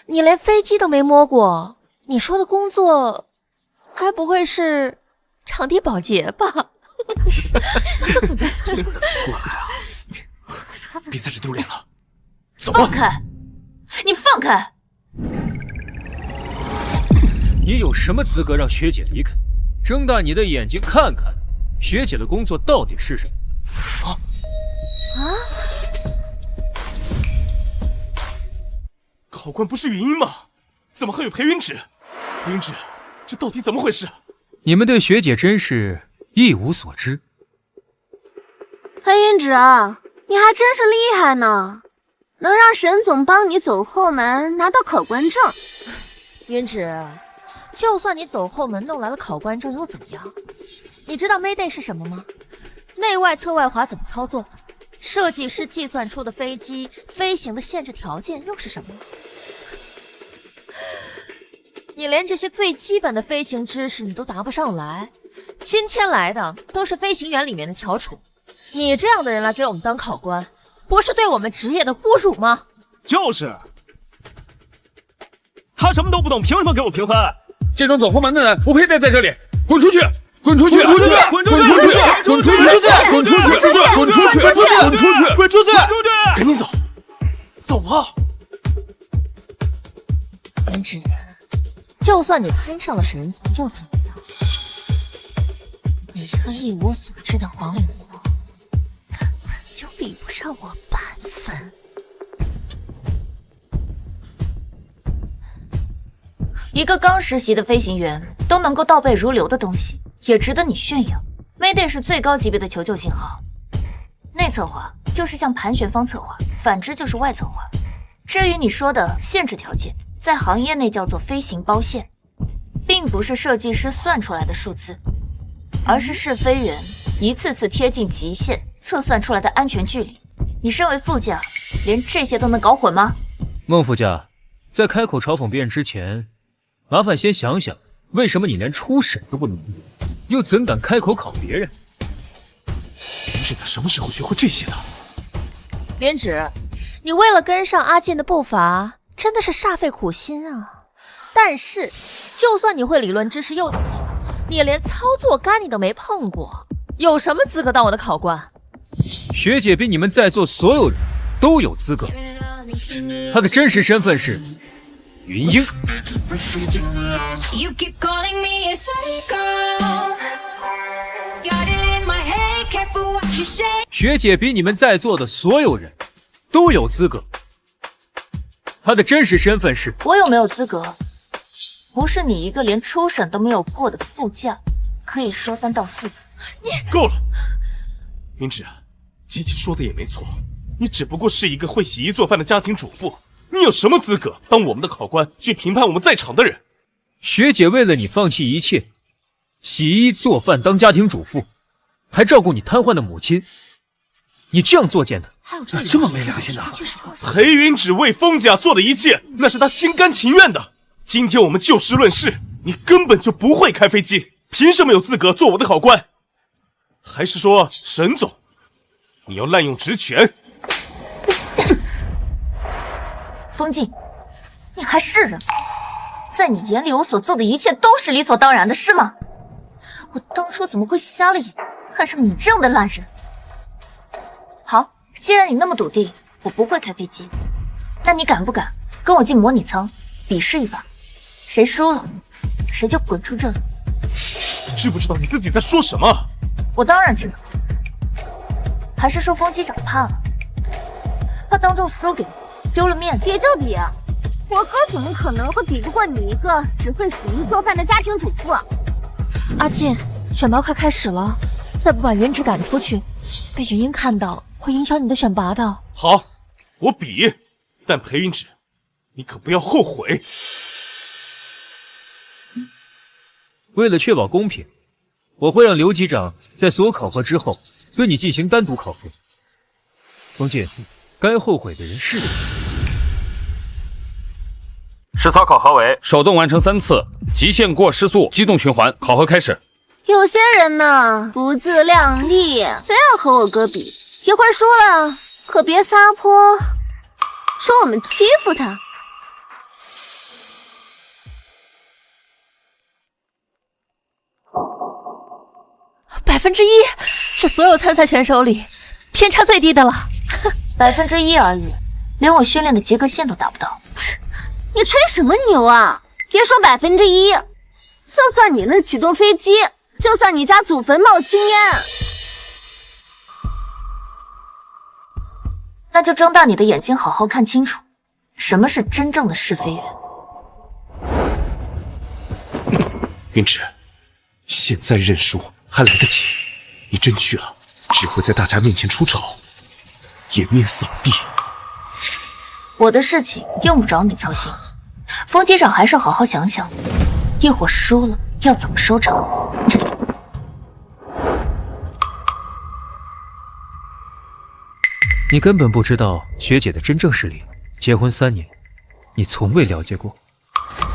你连飞机都没摸过，你说的工作，该不会是场地保洁吧？别在这丢脸了，走放开！你放开！你有什么资格让学姐离开？睁大你的眼睛看看，学姐的工作到底是什么？考官不是云鹰吗？怎么还有裴云芷？裴云芷，这到底怎么回事？你们对学姐真是一无所知。裴云芷，你还真是厉害呢，能让沈总帮你走后门拿到考官证。云芷，就算你走后门弄来了考官证又怎么样？你知道 Mayday 是什么吗？内外侧外滑怎么操作？设计师计算出的飞机飞行的限制条件又是什么？你连这些最基本的飞行知识你都答不上来，今天来的都是飞行员里面的翘楚，你这样的人来给我们当考官，不是对我们职业的侮辱吗？就是，他什么都不懂，凭什么给我评分？这种走后门的人不配待在这里，滚出去！滚出去！滚出去！滚出去！滚出去！滚出去！滚出去！滚出去！滚出去！滚出去！滚出去！赶紧走，走啊！莲芷，就算你攀上了神族又怎么样？你一个一无所知的黄脸婆，根本就比不上我半分。一个刚实习的飞行员都能够倒背如流的东西，也值得你炫耀。Mayday 是最高级别的求救信号，内策划就是向盘旋方策划，反之就是外策划。至于你说的限制条件，在行业内叫做飞行包线，并不是设计师算出来的数字，而是试飞员一次次贴近极限测算出来的安全距离。你身为副驾，连这些都能搞混吗？孟副驾，在开口嘲讽别人之前，麻烦先想想，为什么你连初审都不能过，又怎敢开口考别人？莲芷他什么时候学会这些的？莲芷，你为了跟上阿健的步伐，真的是煞费苦心啊。但是，就算你会理论知识又怎么样？你连操作杆你都没碰过，有什么资格当我的考官？学姐比你们在座所有人都有资格。她的真实身份是云英。学姐比你们在座的所有人都有资格。她的真实身份是……我有没有资格？不是你一个连初审都没有过的副驾，可以说3道4。你够了，云芷，琪琪说的也没错，你只不过是一个会洗衣做饭的家庭主妇，你有什么资格当我们的考官去评判我们在场的人？学姐为了你放弃一切，洗衣做饭当家庭主妇，还照顾你瘫痪的母亲，你这样作践的，这么没良心的！裴云芷为封家做的一切，那是他心甘情愿的。今天我们就事论事，你根本就不会开飞机，凭什么有资格做我的考官？还是说沈总，你要滥用职权？风静，你还是人吗？在你眼里，我所做的一切都是理所当然的，是吗？我当初怎么会瞎了眼，看上你这样的烂人？好，既然你那么笃定我不会开飞机，那你敢不敢跟我进模拟舱比试一把？谁输了，谁就滚出这里。你知不知道你自己在说什么？我当然知道。还是说风机长怕了，怕当众输给我，丢了面子。比就比，我哥怎么可能会比不过你一个只会洗衣做饭的家庭主妇？阿健，选拔快开始了，再不把云芷赶出去，被云英看到会影响你的选拔的。好，我比，但裴云芷，你可不要后悔。为了确保公平，我会让刘机长在所有考核之后对你进行单独考核。风静，该后悔的人是你。实操考核为手动完成3次，极限过时速机动循环。考核开始。有些人呢不自量力，非要和我哥比，一会儿输了可别撒泼，说我们欺负他。1%是所有参赛选手里偏差最低的了。1%而已，连我训练的及格线都达不到。你吹什么牛啊？别说1%，就算你能启动飞机，就算你家祖坟冒青烟，那就睁大你的眼睛，好好看清楚，什么是真正的试飞员。云芷，现在认输还来得及，你真去了，只会在大家面前出丑，颜面扫地。我的事情用不着你操心，风机长还是好好想想，一会儿输了要怎么收场。你根本不知道学姐的真正实力，结婚3年，你从未了解过。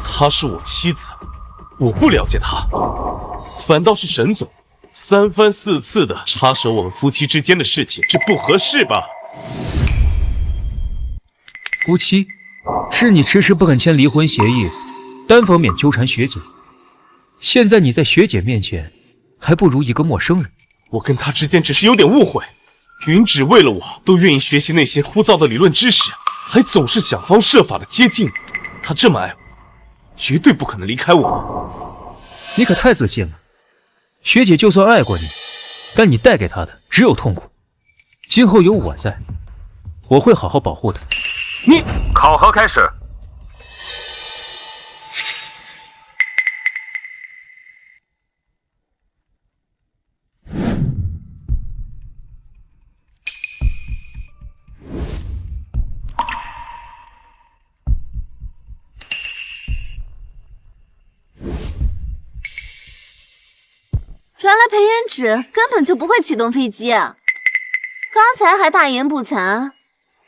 她是我妻子，我不了解她，反倒是沈总3番4次的插手我们夫妻之间的事情，这不合适吧？夫妻，是你迟迟不肯签离婚协议，单方面纠缠学姐。现在你在学姐面前，还不如一个陌生人。我跟她之间只是有点误会，云芷为了我都愿意学习那些枯燥的理论知识，还总是想方设法的接近我。她这么爱我，绝对不可能离开我。你可太自信了。学姐就算爱过你，但你带给她的只有痛苦。今后有我在，我会好好保护她。你考核开始。原来裴元芷根本就不会启动飞机，刚才还大言不惭，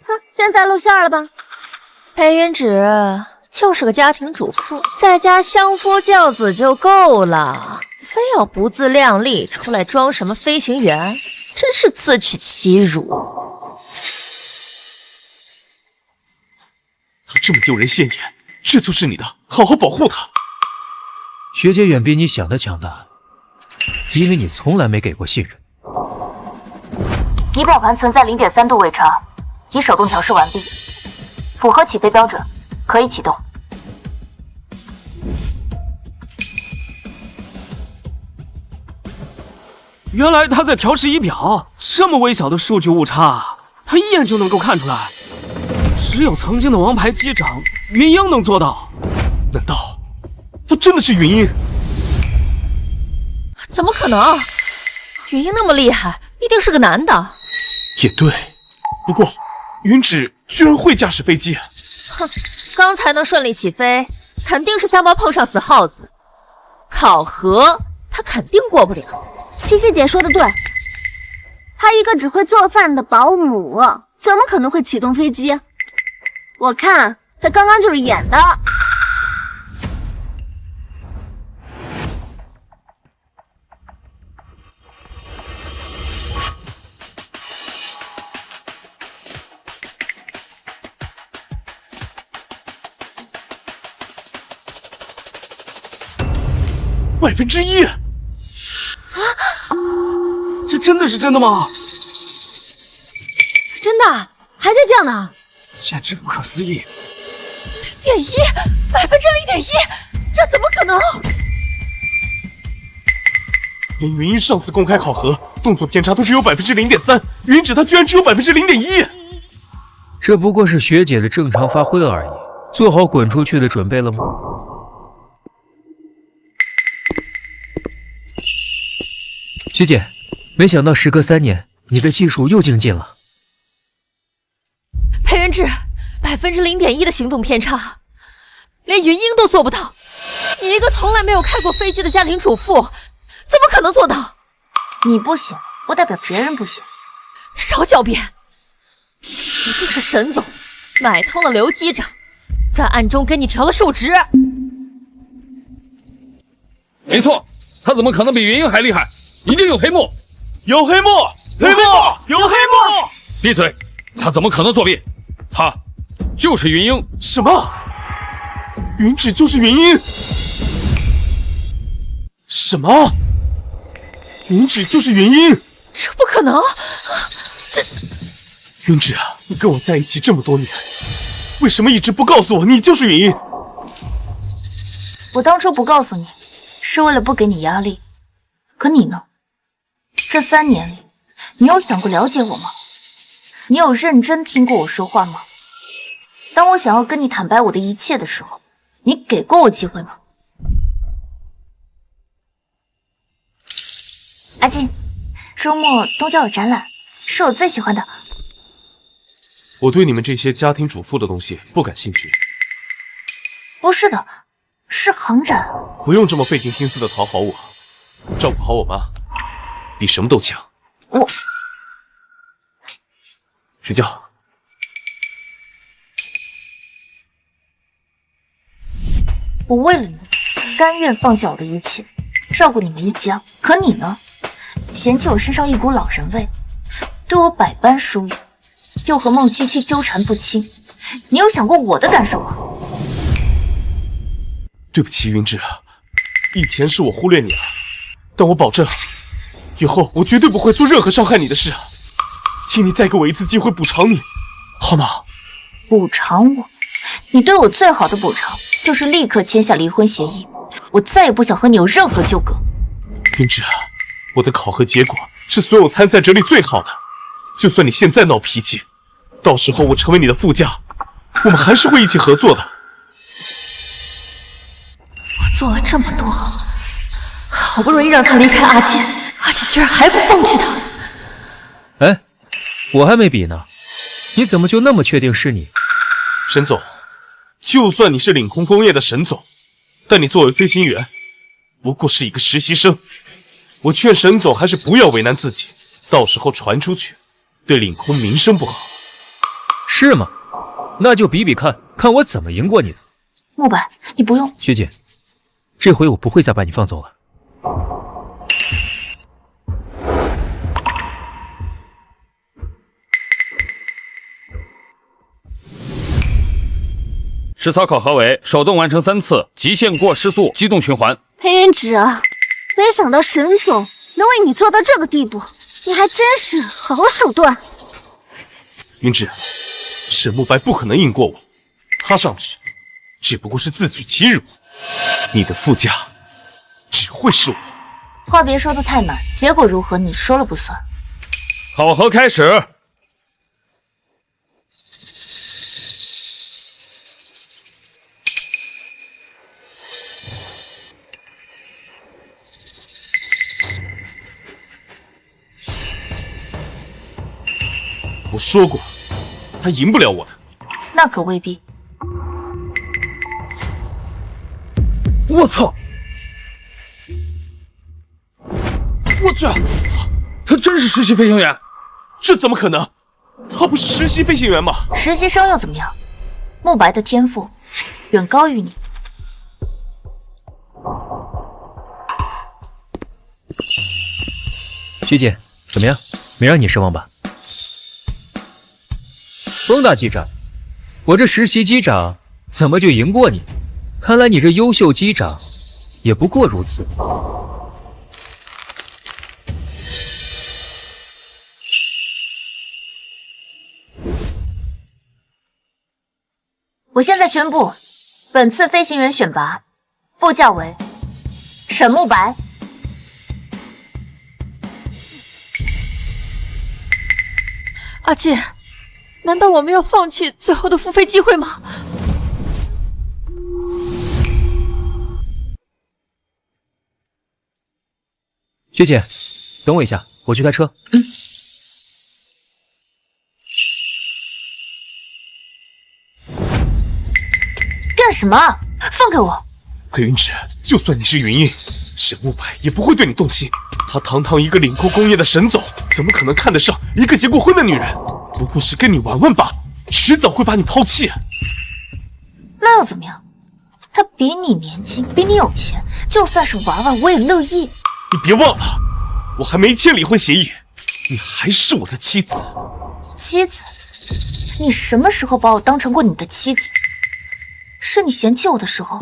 哼，现在露馅了吧？裴云芷就是个家庭主妇，在家相夫教子就够了，非要不自量力出来装什么飞行员，真是自取其辱。他这么丢人现眼，这就是你的，好好保护他。学姐远比你想的强大。因为你从来没给过信任。仪表盘存在0.3度位差，已手动调试完毕，符合起飞标准，可以启动。原来他在调试仪表，这么微小的数据误差，他一眼就能够看出来。只有曾经的王牌机长云英能做到。难道他真的是云英？怎么可能？云英那么厉害，一定是个男的。也对，不过云芷居然会驾驶飞机。哼，刚才能顺利起飞，肯定是瞎猫碰上死耗子。考核他肯定过不了。七七姐说的对，她一个只会做饭的保姆，怎么可能会启动飞机？我看她刚刚就是演的。1%！这真的是真的吗？真的，还在降呢，简直不可思议！0.1%，0.1%，这怎么可能？连云英上次公开考核，动作偏差都只有0.3%，云芷她居然只有0.1%。这不过是学姐的正常发挥而已，做好滚出去的准备了吗？学姐，没想到时隔3年，你的技术又精进了。裴元芷，0.1%的行动偏差，连云英都做不到。你一个从来没有开过飞机的家庭主妇，怎么可能做到？你不行，不代表别人不行。少狡辩！一定是沈总买通了刘机长，在暗中给你调了数值。没错，他怎么可能比云英还厉害？一定有黑幕，有黑幕，黑幕，有黑幕！闭嘴！他怎么可能作弊？他就是云英。什么？云芷就是云英？什么？云芷就是云英？这不可能！云芷啊，你跟我在一起这么多年，为什么一直不告诉我你就是云英？我当初不告诉你，是为了不给你压力。可你呢？这3年里，你有想过了解我吗？你有认真听过我说话吗？当我想要跟你坦白我的一切的时候，你给过我机会吗？阿金，周末东郊有展览，是我最喜欢的。我对你们这些家庭主妇的东西不感兴趣。不是的，是航展。不用这么费尽心思的讨好我，照顾好我妈，比什么都强。我睡觉。我为了你，甘愿放下我的一切，照顾你们一家。可你呢？嫌弃我身上一股老人味，对我百般疏远，又和孟七七纠缠不清。你有想过我的感受吗？对不起，云芷，以前是我忽略你了，但我保证，以后我绝对不会做任何伤害你的事。请你再给我一次机会补偿你，好吗？补偿我？你对我最好的补偿，就是立刻签下离婚协议。我再也不想和你有任何纠葛。云芷，我的考核结果是所有参赛者里最好的，就算你现在闹脾气，到时候我成为你的副驾，我们还是会一起合作的。我做了这么多，好不容易让他离开阿姐，阿姐居然还不放弃他。哎，我还没比呢，你怎么就那么确定是你？沈总，就算你是领空工业的沈总，但你作为飞行员，不过是一个实习生。我劝沈总还是不要为难自己，到时候传出去，对领空名声不好。是吗？那就比比看，看我怎么赢过你的。慕白，你不用。学姐，这回我不会再把你放走了。实操考核为手动完成3次，极限过时速机动循环。裴云芷啊，没想到沈总能为你做到这个地步，你还真是好手段。云芷，沈慕白不可能赢过我，他上去只不过是自取其辱，你的副驾只会是我。话别说得太满，结果如何你说了不算。考核开始。我说过，他赢不了我的。那可未必。我操！我去，他真是实习飞行员？这怎么可能？他不是实习飞行员吗？实习生又怎么样？慕白的天赋远高于你。学姐，怎么样？没让你失望吧？风大机长，我这实习机长怎么就赢过你？看来你这优秀机长也不过如此。我现在宣布，本次飞行员选拔，副驾为沈慕白。阿姐，难道我们要放弃最后的复飞机会吗？学姐，等我一下，我去开车。干什么？放开我！裴云芷，就算你是云印，沈慕白也不会对你动心。他堂堂一个领空工业的沈总，怎么可能看得上一个结过婚的女人？不过是跟你玩玩罢，迟早会把你抛弃。那又怎么样？他比你年轻，比你有钱，就算是玩玩，我也乐意。你别忘了，我还没签离婚协议，你还是我的妻子。妻子？你什么时候把我当成过你的妻子？是你嫌弃我的时候，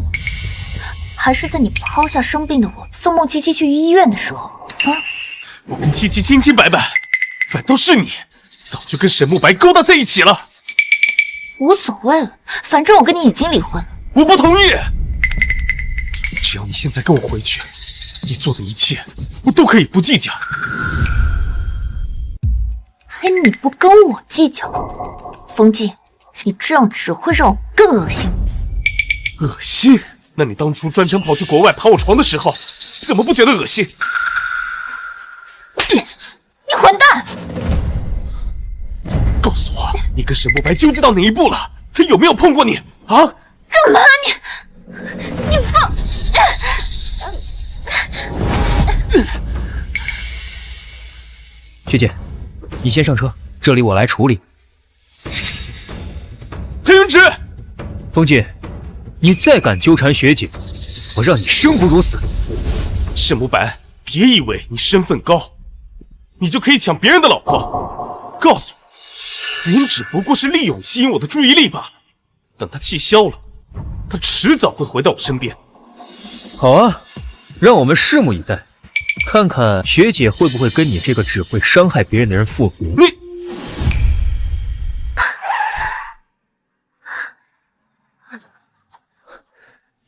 还是在你抛下生病的我，送梦琪琪去医院的时候？啊！我跟琪琪清清白白，反倒是你早就跟沈慕白勾搭在一起了。无所谓了，反正我跟你已经离婚了。我不同意。只要你现在跟我回去，你做的一切我都可以不计较。还你不跟我计较？风纪，你这样只会让我更恶心。恶心？那你当初专程跑去国外爬我床的时候，怎么不觉得恶心？你混蛋！告诉我，你跟沈慕白究竟到哪一步了？他有没有碰过你啊？干嘛你放！学姐，你先上车，这里我来处理。裴云芷，风纪，你再敢纠缠学姐，我让你生不如死。沈慕白，别以为你身份高，你就可以抢别人的老婆。告诉我，云芷不过是利用吸引我的注意力罢了。等他气消了，他迟早会回到我身边。好啊，让我们拭目以待，看看学姐会不会跟你这个只会伤害别人的人复合。你。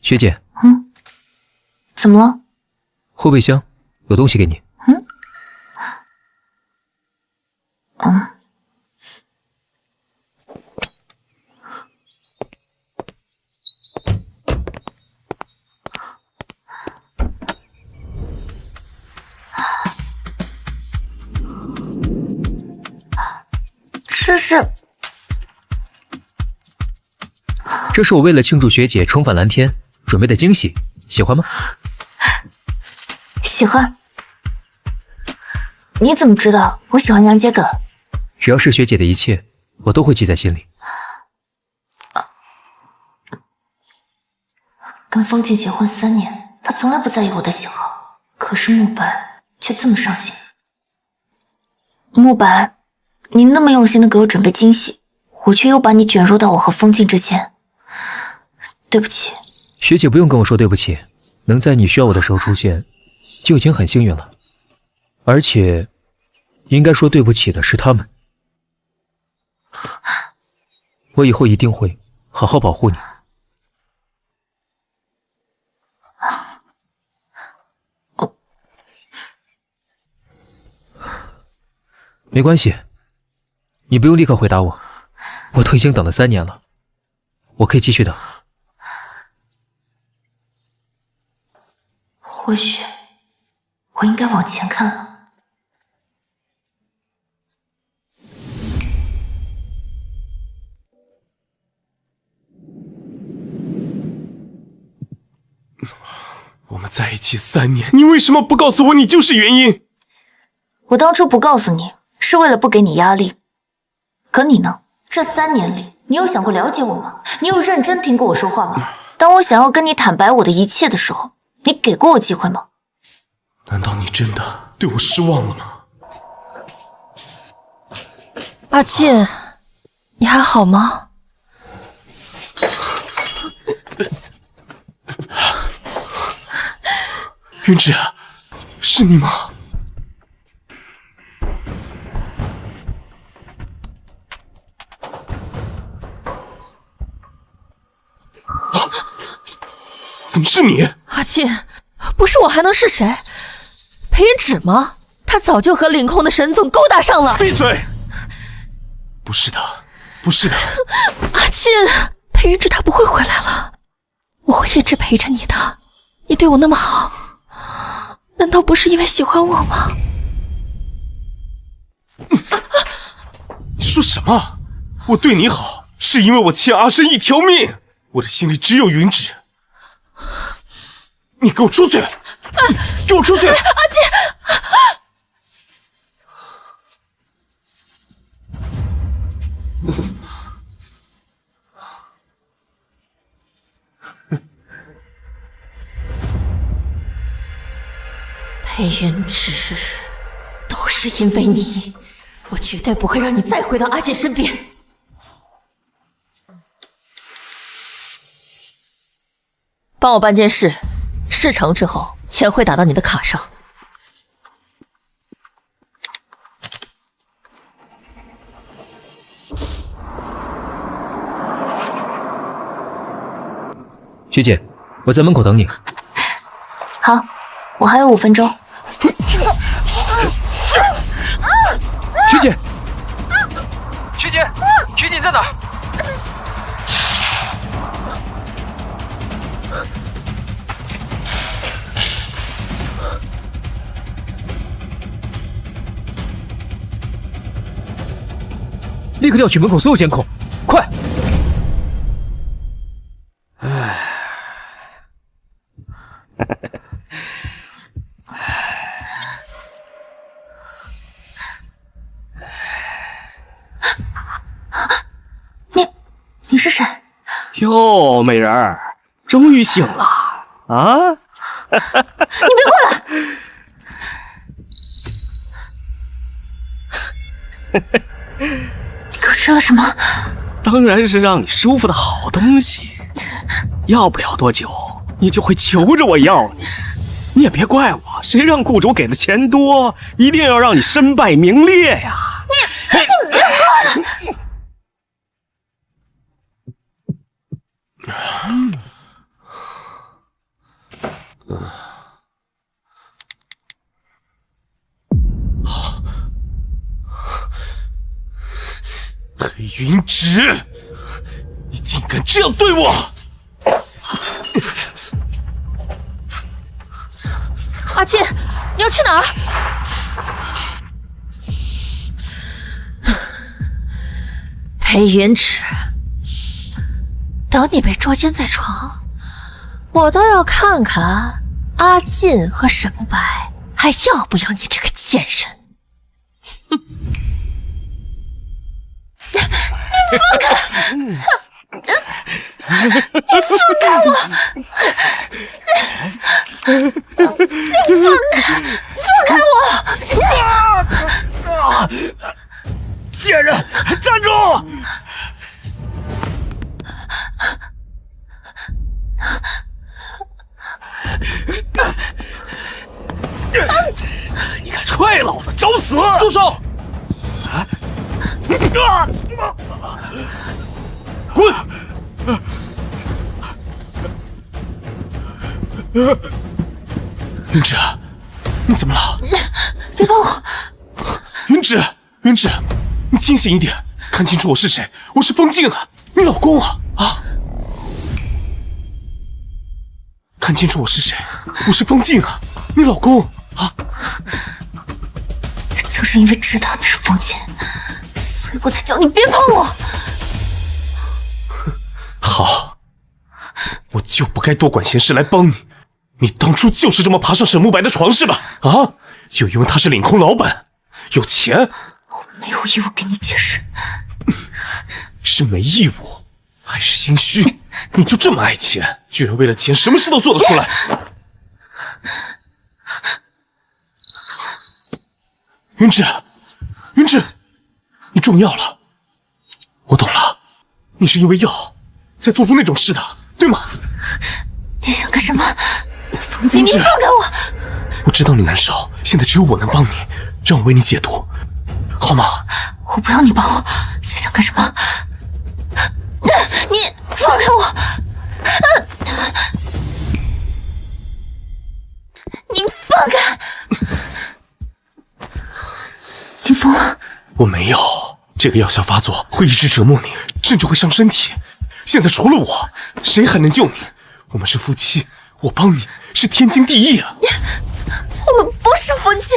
学姐，怎么了？后备箱有东西给你。这是我为了庆祝学姐重返蓝天准备的惊喜，喜欢吗？喜欢。你怎么知道我喜欢杨桔梗？只要是学姐的一切，我都会记在心里。跟风静结婚3年，他从来不在意我的喜好，可是慕白却这么上心。慕白，你那么用心的给我准备惊喜，我却又把你卷入到我和风静之间。对不起。学姐不用跟我说对不起，能在你需要我的时候出现，就已经很幸运了。而且，应该说对不起的是他们。我以后一定会好好保护你。没关系，你不用立刻回答我，我都已经等了3年了，我可以继续等。或许我应该往前看了。我们在一起3年，你为什么不告诉我你就是原因？我当初不告诉你，是为了不给你压力。可你呢？这3年里，你有想过了解我吗？你有认真听过我说话吗？当我想要跟你坦白我的一切的时候，你给过我机会吗？难道你真的对我失望了吗？阿沁，你还好吗？云芷，是你吗？怎么是你？阿沁，不是我还能是谁？裴云芷吗？他早就和领空的沈总勾搭上了。闭嘴！不是的，不是的。阿沁，裴云芷他不会回来了，我会一直陪着你的。你对我那么好，难道不是因为喜欢我吗？你说什么？我对你好，是因为我欠阿深一条命，我的心里只有云芷。你给我出去！给我出去！阿沁，裴云芷，都是因为你，我绝对不会让你再回到阿沁身边。帮我办件事，事成之后，钱会打到你的卡上。学姐，我在门口等你。好，我还有5分钟。学姐，学姐，学姐在哪儿？立刻调取门口所有监控，快！你是谁？哟，美人儿，终于醒了啊！你别过来！你给我吃了什么？当然是让你舒服的好东西。要不了多久，你就会求着我要你。你也别怪我，谁让雇主给的钱多，一定要让你身败名裂呀！你别过来！裴云芷，你竟敢这样对我！阿七，你要去哪儿？裴云芷，等你被捉奸在床，我倒要看看阿进和沈慕白还要不要你这个贱人！你放开！你放开我！你放开我！贱人，站住！你敢踹老子，找死！住手！滚！云芷，你怎么了？别碰我！云芷，云芷，你清醒一点，看清楚我是谁，我是风静啊，你老公啊！啊！看清楚我是谁，我是风静啊，你老公啊！就是因为知道你是风静，所以我才叫你别碰我。好，我就不该多管闲事来帮你。你当初就是这么爬上沈慕白的床是吧？啊，就因为他是领空老板，有钱。我没有义务跟你解释。是没义务，还是心虚？你就这么爱钱，居然为了钱什么事都做得出来？云芷，云芷，你中药了。我懂了，你是因为药才做出那种事的，对吗？你想干什么？风静，你放开我！我知道你难受，现在只有我能帮你，让我为你解毒，好吗？我不要你帮我，你想干什么？你放开我！你放开！你疯了？我没有，这个药效发作会一直折磨你，甚至会伤身体。现在除了我，谁还能救你？我们是夫妻，我帮你是天经地义啊！我们不是夫妻，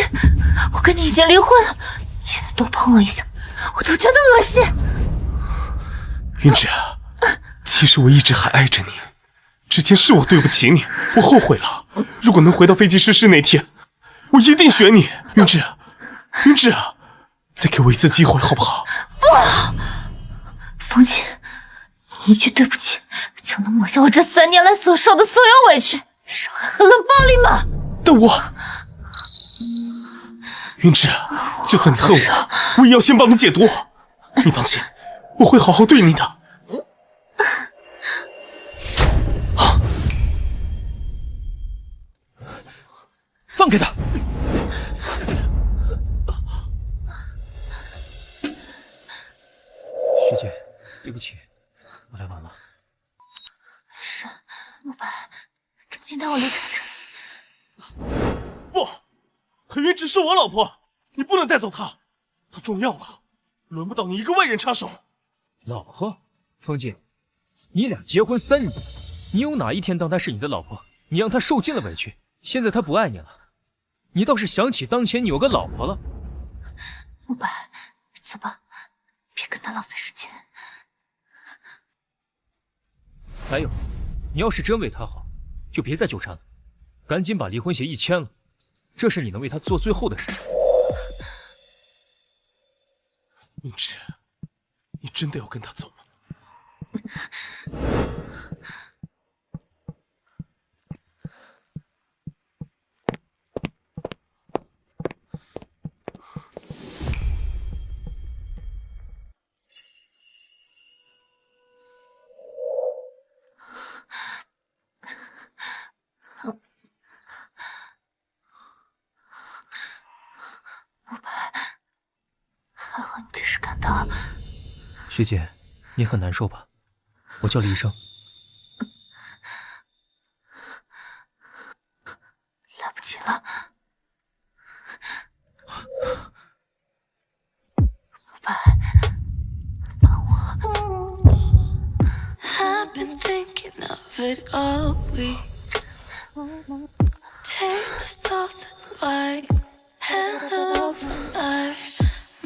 我跟你已经离婚了，你现在多碰我一下，我都觉得恶心。云芷，其实我一直还爱着你，之前是我对不起你，我后悔了。如果能回到飞机失事那天，我一定选你。云芷，云芷，再给我一次机会好不好？不，风静，你一句对不起就能抹消我这3年来所受的所有委屈、伤害和冷暴力吗？但云芷，就算你恨我，我也要先帮你解毒。你放心，我会好好对你的。放开他！学姐，对不起，我来晚了。是，慕白，赶紧带我离开这里。不，裴云芷是我老婆，你不能带走她。她中药了，轮不到你一个外人插手。老婆，风静，你俩结婚3年，你有哪一天当她是你的老婆？你让她受尽了委屈，现在她不爱你了，你倒是想起当前你有个老婆了。慕白，走吧，别跟他浪费时间。还有，你要是真为她好，就别再纠缠了，赶紧把离婚协议签了，这是你能为她做最后的事。云芷，你真的要跟他走吗？慕白，还好你及时赶到。学姐，你很难受吧？我叫了医生。来不及了。慕白， it all we taste the salt and white hands all over my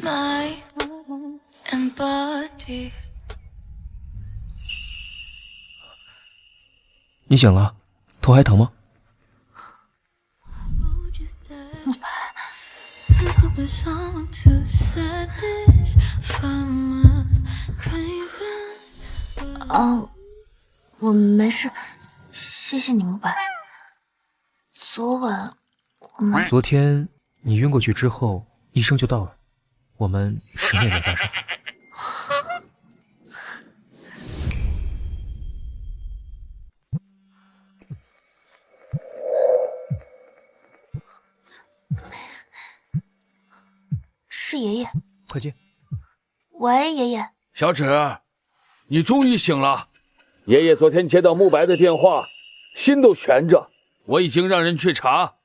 mind and body. 你醒了，头还疼吗？我没事，谢谢你慕白。昨晚我们……昨天你晕过去之后，医生就到了，我们什么也没发生。是爷爷，快进。喂，爷爷。小芷，你终于醒了。爷爷昨天接到慕白的电话，心都悬着。我已经让人去查，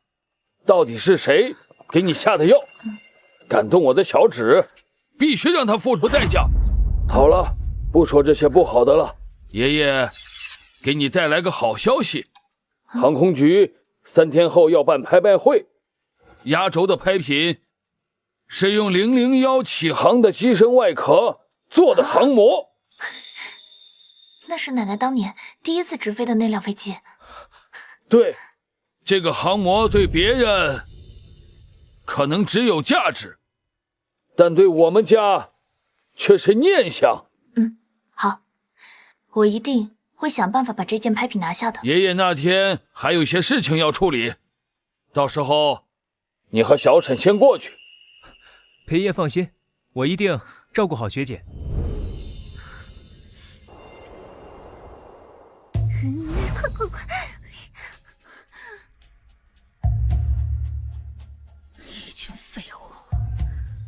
到底是谁给你下的药，感动我的小芷，必须让他付出代价。好了，不说这些不好的了。爷爷，给你带来个好消息，航空局3天后要办拍卖会，压轴的拍品是用001起航的机身外壳做的航模。那是奶奶当年第一次直飞的那辆飞机。对，这个航模对别人可能只有价值，但对我们家却是念想。好，我一定会想办法把这件拍品拿下的。爷爷那天还有些事情要处理，到时候你和小沈先过去。裴爷放心，我一定照顾好学姐。快！一群废物，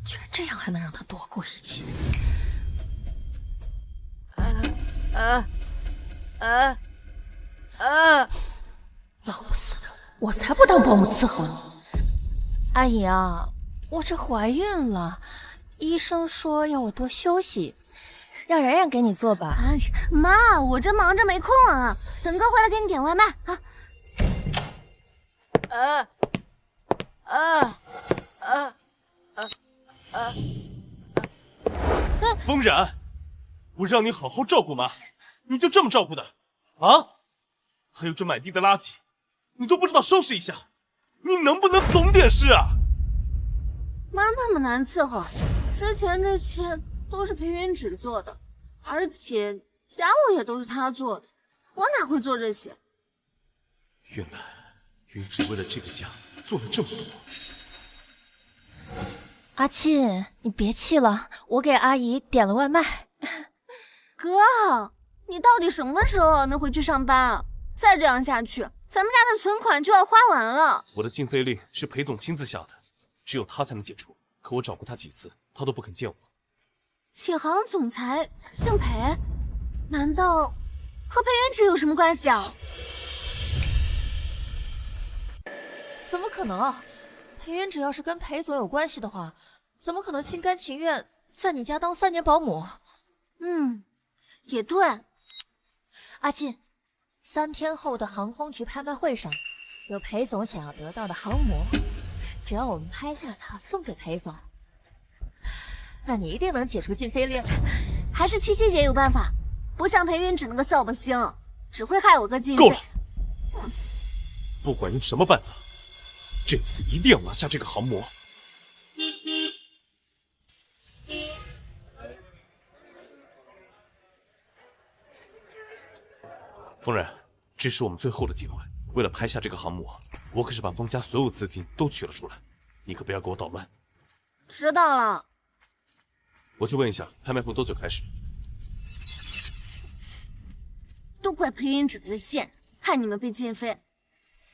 居然这样还能让他躲过一劫！老不死的，我才不当保姆伺候你！阿姨啊，我这怀孕了，医生说要我多休息，让然然给你做吧。妈，我这忙着没空啊，等哥回来给你点外卖啊。风然，我让你好好照顾妈，你就这么照顾的啊？还有这满地的垃圾，你都不知道收拾一下，你能不能懂点事啊？妈那么难伺候，之前这些都是裴云芷做的，而且家务也都是她做的，我哪会做这些？原来云芷为了这个家做了这么多。阿沁，你别气了，我给阿姨点了外卖。哥，你到底什么时候能回去上班啊？再这样下去，咱们家的存款就要花完了。我的禁飞令是裴总亲自下的，只有他才能解除。可我找过他几次，他都不肯见我。启航总裁姓裴，难道和裴云芷有什么关系啊？怎么可能啊？裴云芷要是跟裴总有关系的话，怎么可能心甘情愿在你家当3年保姆？也对。阿沁，3天后的航空局拍卖会上，有裴总想要得到的航模，只要我们拍下它送给裴总，那你一定能解除禁飞令。还是七七姐有办法，不像裴云芷那个扫把星，只会害我哥禁够了！不管用什么办法，这次一定要拿下这个航模。风然，这是我们最后的机会。为了拍下这个航模，我可是把风家所有资金都取了出来，你可不要给我捣乱。知道了。我去问一下，拍卖会多久开始？都怪裴云芷的贱人，害你们被禁飞。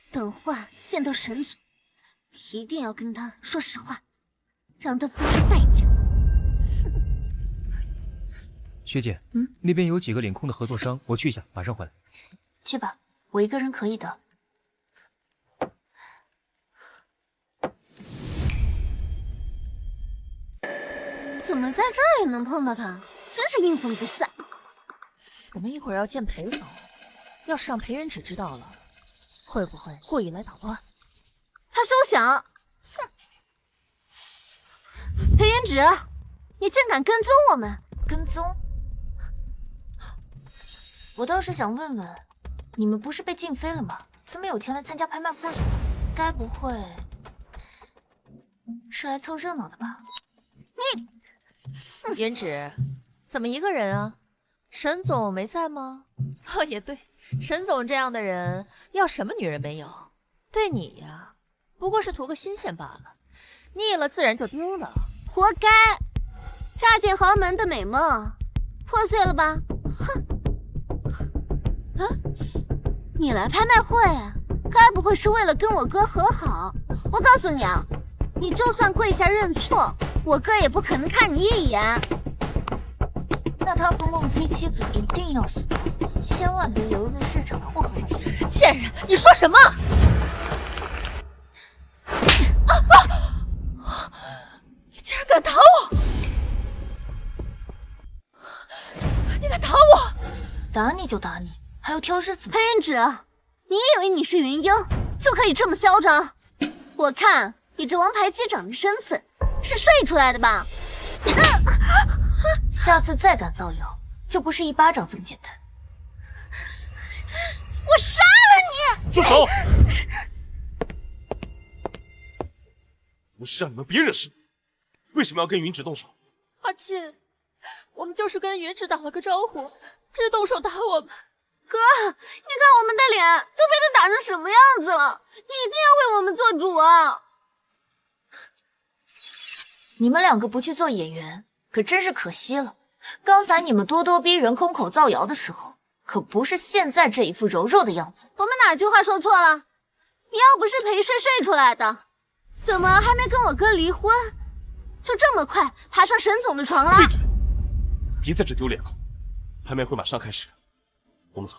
等会儿见到沈总，一定要跟他说实话，让他付出代价。学姐，那边有几个领空的合作商，我去一下，马上回来。去吧，我一个人可以的。怎么在这儿也能碰到他？真是阴魂不散。我们一会儿要见裴总，要是让裴元芷知道了，会不会故意来捣乱？他休想！哼！裴元芷，你竟敢跟踪我们！跟踪？我倒是想问问，你们不是被禁飞了吗？怎么有钱来参加拍卖会？该不会是来凑热闹的吧？你，元芷，怎么一个人啊？沈总没在吗？哦，也对，沈总这样的人，要什么女人没有？对你呀，不过是图个新鲜罢了，腻了自然就丢了。活该！嫁进豪门的美梦破碎了吧？哼！啊，你来拍卖会，该不会是为了跟我哥和好？我告诉你啊，你就算跪下认错，我哥也不可能看你一眼。那他和孟七七可一定要死，千万别流入市场的祸害。贱人，你说什么？你竟然敢打我！你敢打我！打你就打你，还要挑日子吗？裴元芷，你以为你是云英就可以这么嚣张？我看你这王牌机长的身份是睡出来的吧？下次再敢造谣，就不是一巴掌这么简单。我杀了你！住手！不是让你们别惹事，为什么要跟云芷动手？阿锦，我们就是跟云芷打了个招呼，他就动手打我们。哥，你看我们的脸都被他打成什么样子了，你一定要为我们做主啊！你们两个不去做演员，可真是可惜了。刚才你们咄咄逼人、空口造谣的时候，可不是现在这一副柔弱的样子。我们哪句话说错了？你要不是陪睡睡出来的，怎么还没跟我哥离婚，就这么快爬上沈总的床了？闭嘴！别在这丢脸了。拍卖会马上开始，我们走。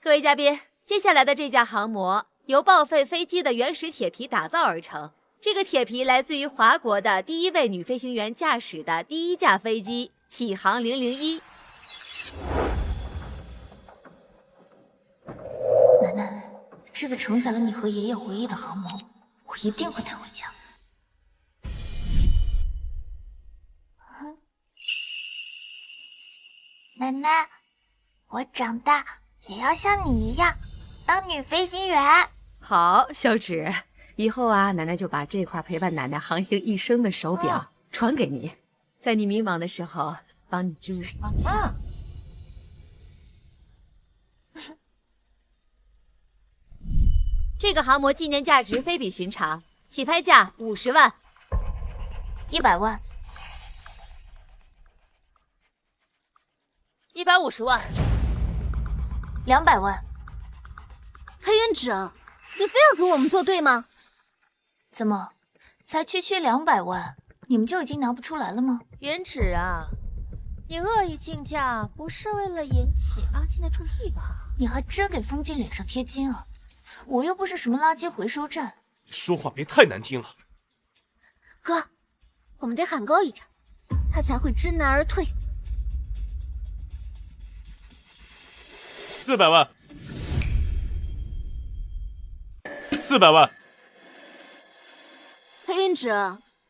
各位嘉宾，接下来的这架航模由报废飞机的原始铁皮打造而成。这个铁皮来自于华国的第一位女飞行员驾驶的第一架飞机启航001。奶奶，这个承载了你和爷爷回忆的航模，我一定会带回家。奶奶，我长大也要像你一样当女飞行员。好，小芷，以后啊，奶奶就把这块陪伴奶奶航行一生的手表传给你，在你迷茫的时候帮你指路方向。这个航模纪念价值非比寻常，起拍价50万、 100万、 150万、 200万。裴元芷，你非要跟我们作对吗？怎么，才区200万，你们就已经拿不出来了吗？元芷啊，你恶意竞价不是为了引起阿金的注意吧？你还真给风景脸上贴金啊！我又不是什么垃圾回收站。说话别太难听了。哥，我们得喊高一点，他才会知难而退。400万，400万。裴元芷，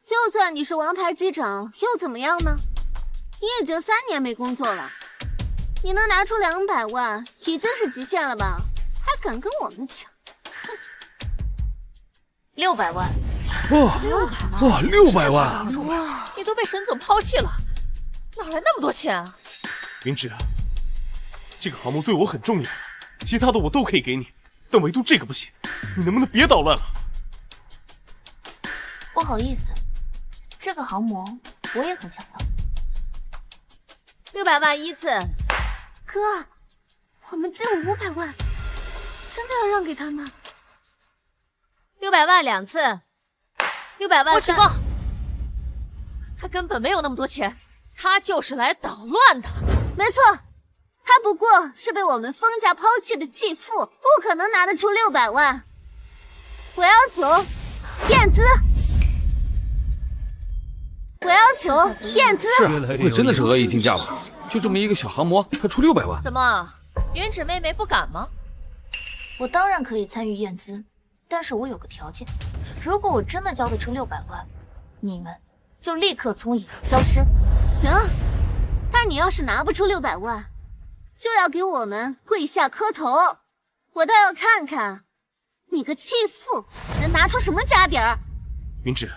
就算你是王牌机长，又怎么样呢？你也就3年没工作了，你能拿出200万，已经是极限了吧？还敢跟我们抢？哼！600万。哇，600万！哇，你都被沈总抛弃了，哪来那么多钱啊？云芷，这个航模对我很重要，其他的我都可以给你，但唯独这个不行，你能不能别捣乱了？不好意思，这个航模我也很想要。 600万一次。哥，我们只有500万，真的要让给他吗？600万2次，600万我举报，他根本没有那么多钱，他就是来捣乱的。没错，他不过是被我们封家抛弃的弃妇，不可能拿得出600万。我要求验资，我要求验资。是，不会真的是恶意竞价吧？就这么一个小航模，他出600万？怎么，云芷妹妹不敢吗？我当然可以参与验资，但是我有个条件，如果我真的交得出600万，你们就立刻从野消失。行，但你要是拿不出600万，就要给我们跪下磕头。我倒要看看你个弃妇能拿出什么家底儿。云芷，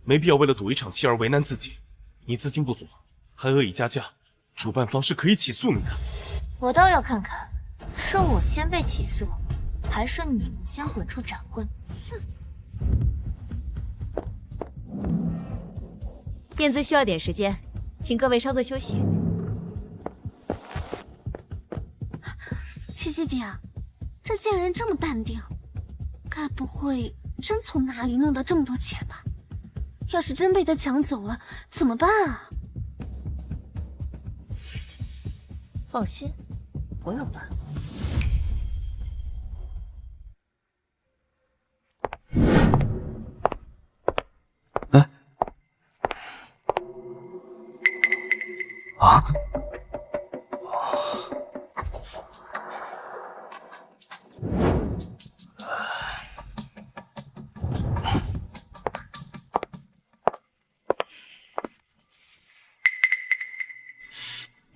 没必要为了赌一场气而为难自己。你资金不足，还恶意加价，主办方是可以起诉你的。我倒要看看，是我先被起诉，还是你们先滚出展会。验资需要点时间，请各位稍作休息。七七姐，这贱人这么淡定，该不会真从哪里弄到这么多钱吧？要是真被他抢走了，怎么办啊？放心，我有办法。啊！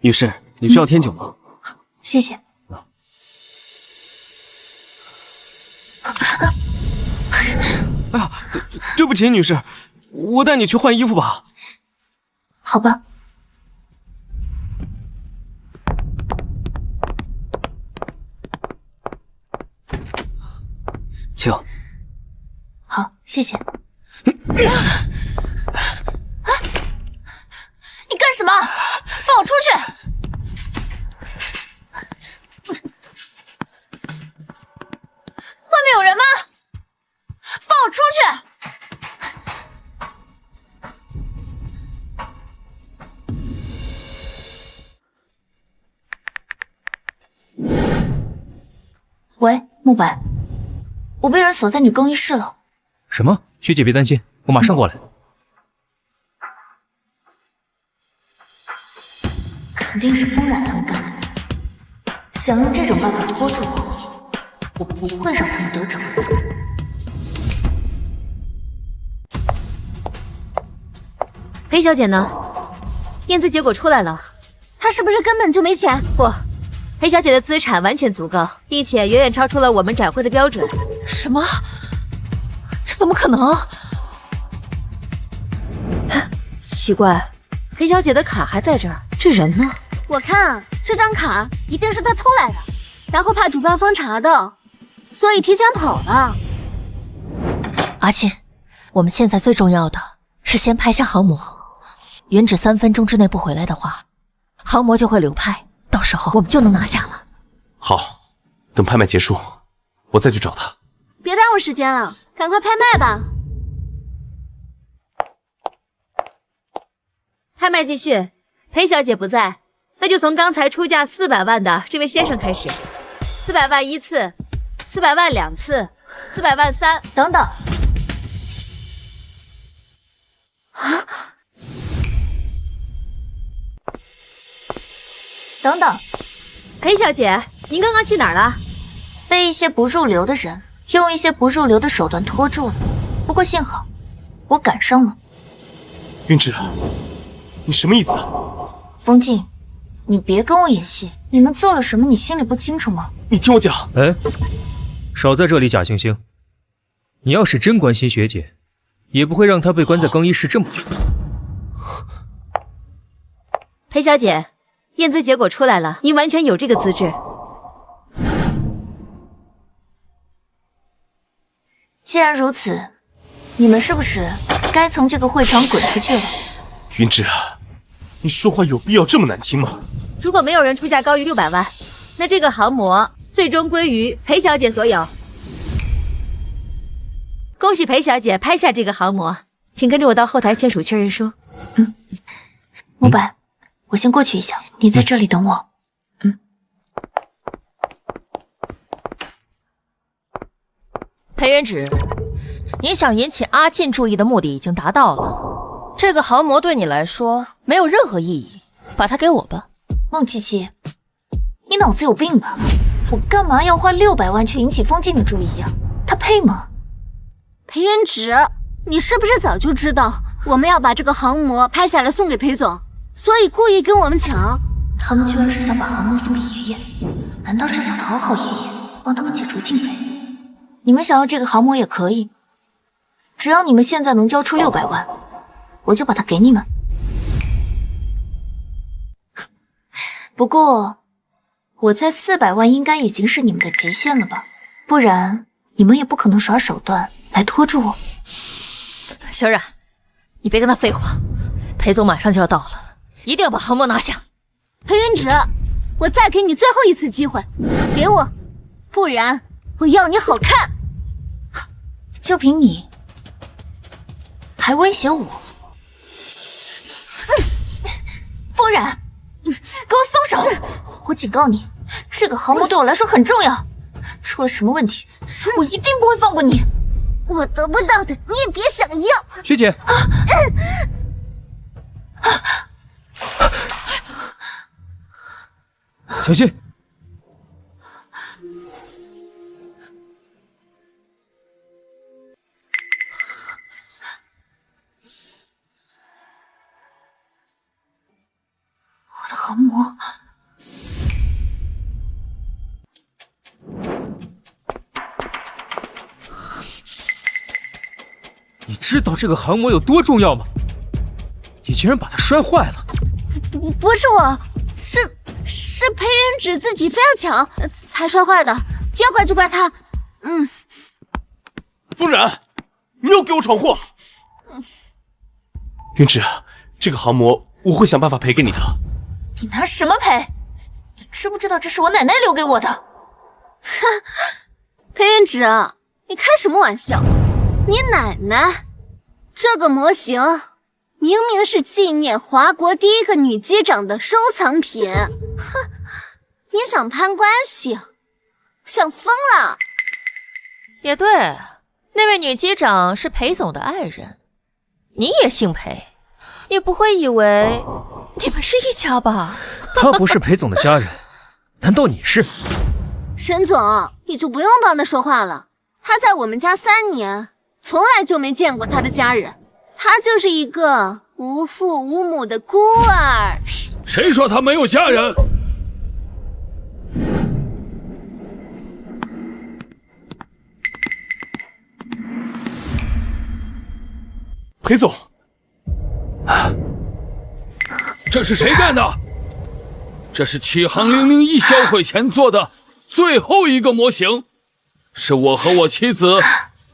女士，你需要添酒吗？谢谢。哎呀，对不起，女士，我带你去换衣服吧。好吧。请。好，谢谢。你干什么？放我出去！外面有人吗？放我出去！喂，慕白，我被人锁在女更衣室了。什么？学姐别担心，我马上过来。肯定是风冉他们干的，想用这种办法拖住我，我不会让他们得逞的。裴小姐呢？验资结果出来了，她是不是根本就没钱？不，裴小姐的资产完全足够，并且远远超出了我们展会的标准。什么？这怎么可能？奇怪，裴小姐的卡还在这儿，这人呢？我看啊，这张卡一定是她偷来的，然后怕主办方查到，所以提前跑了。阿信，我们现在最重要的是先拍下航模。云芷3分钟之内不回来的话，航模就会流拍，到时候我们就能拿下了。好，等拍卖结束，我再去找他。别耽误时间了，赶快拍卖吧。拍卖继续，裴小姐不在，那就从刚才出价400万的这位先生开始。400万1次，400万2次，400万3……等等。啊！等等，裴小姐，您刚刚去哪儿了？被一些不入流的人用一些不入流的手段拖住了，不过幸好我赶上了。云芷，你什么意思？风静，你别跟我演戏，你们做了什么你心里不清楚吗？你听我讲。哎，少在这里假惺惺。你要是真关心学姐，也不会让她被关在更衣室这么久。裴小姐，验资结果出来了，您完全有这个资质。既然如此，你们是不是该从这个会场滚出去了？云芷，你说话有必要这么难听吗？如果没有人出价高于600万，那这个航模最终归于裴小姐所有。恭喜裴小姐拍下这个航模，请跟着我到后台签署确认书。慕白，我先过去一下，你在这里等我。裴元芷，你想引起阿进注意的目的已经达到了。这个航模对你来说没有任何意义，把它给我吧。孟七七，你脑子有病吧？我干嘛要花600万去引起风静的注意啊？他配吗？裴元芷，你是不是早就知道我们要把这个航模拍下来送给裴总，所以故意跟我们抢？他们居然是想把航模送给爷爷，难道是想讨好爷爷，帮他们解除禁飞？你们想要这个航模也可以，只要你们现在能交出600万，我就把它给你们。不过，我猜400万应该已经是你们的极限了吧？不然你们也不可能耍手段来拖住我。小冉，你别跟他废话，裴总马上就要到了，一定要把航模拿下。裴元芷，我再给你最后一次机会，给我，不然我要你好看。就凭你，还威胁我？风冉，给我松手！我警告你，这个航模对我来说很重要，出了什么问题，我一定不会放过你。我得不到的，你也别想要。学姐，小心！我的航模。你知道这个航模有多重要吗？你竟然把它摔坏了！不是我，是裴元芷自己非要抢才摔坏的，要怪就怪他。风冉，你又给我闯祸！元芷，这个航模我会想办法赔给你的。你拿什么赔？你知不知道这是我奶奶留给我的？哼，裴元芷，你开什么玩笑？你奶奶？这个模型明明是纪念华国第1个女机长的收藏品。哼，你想攀关系？想疯了？也对，那位女机长是裴总的爱人，你也姓裴，你不会以为你们是一家吧？她不是裴总的家人，难道你是？沈总，你就不用帮他说话了。他在我们家3年，从来就没见过他的家人，他就是一个无父无母的孤儿。谁说他没有家人？裴总，这是谁干的？这是启航001销毁前做的最后一个模型，是我和我妻子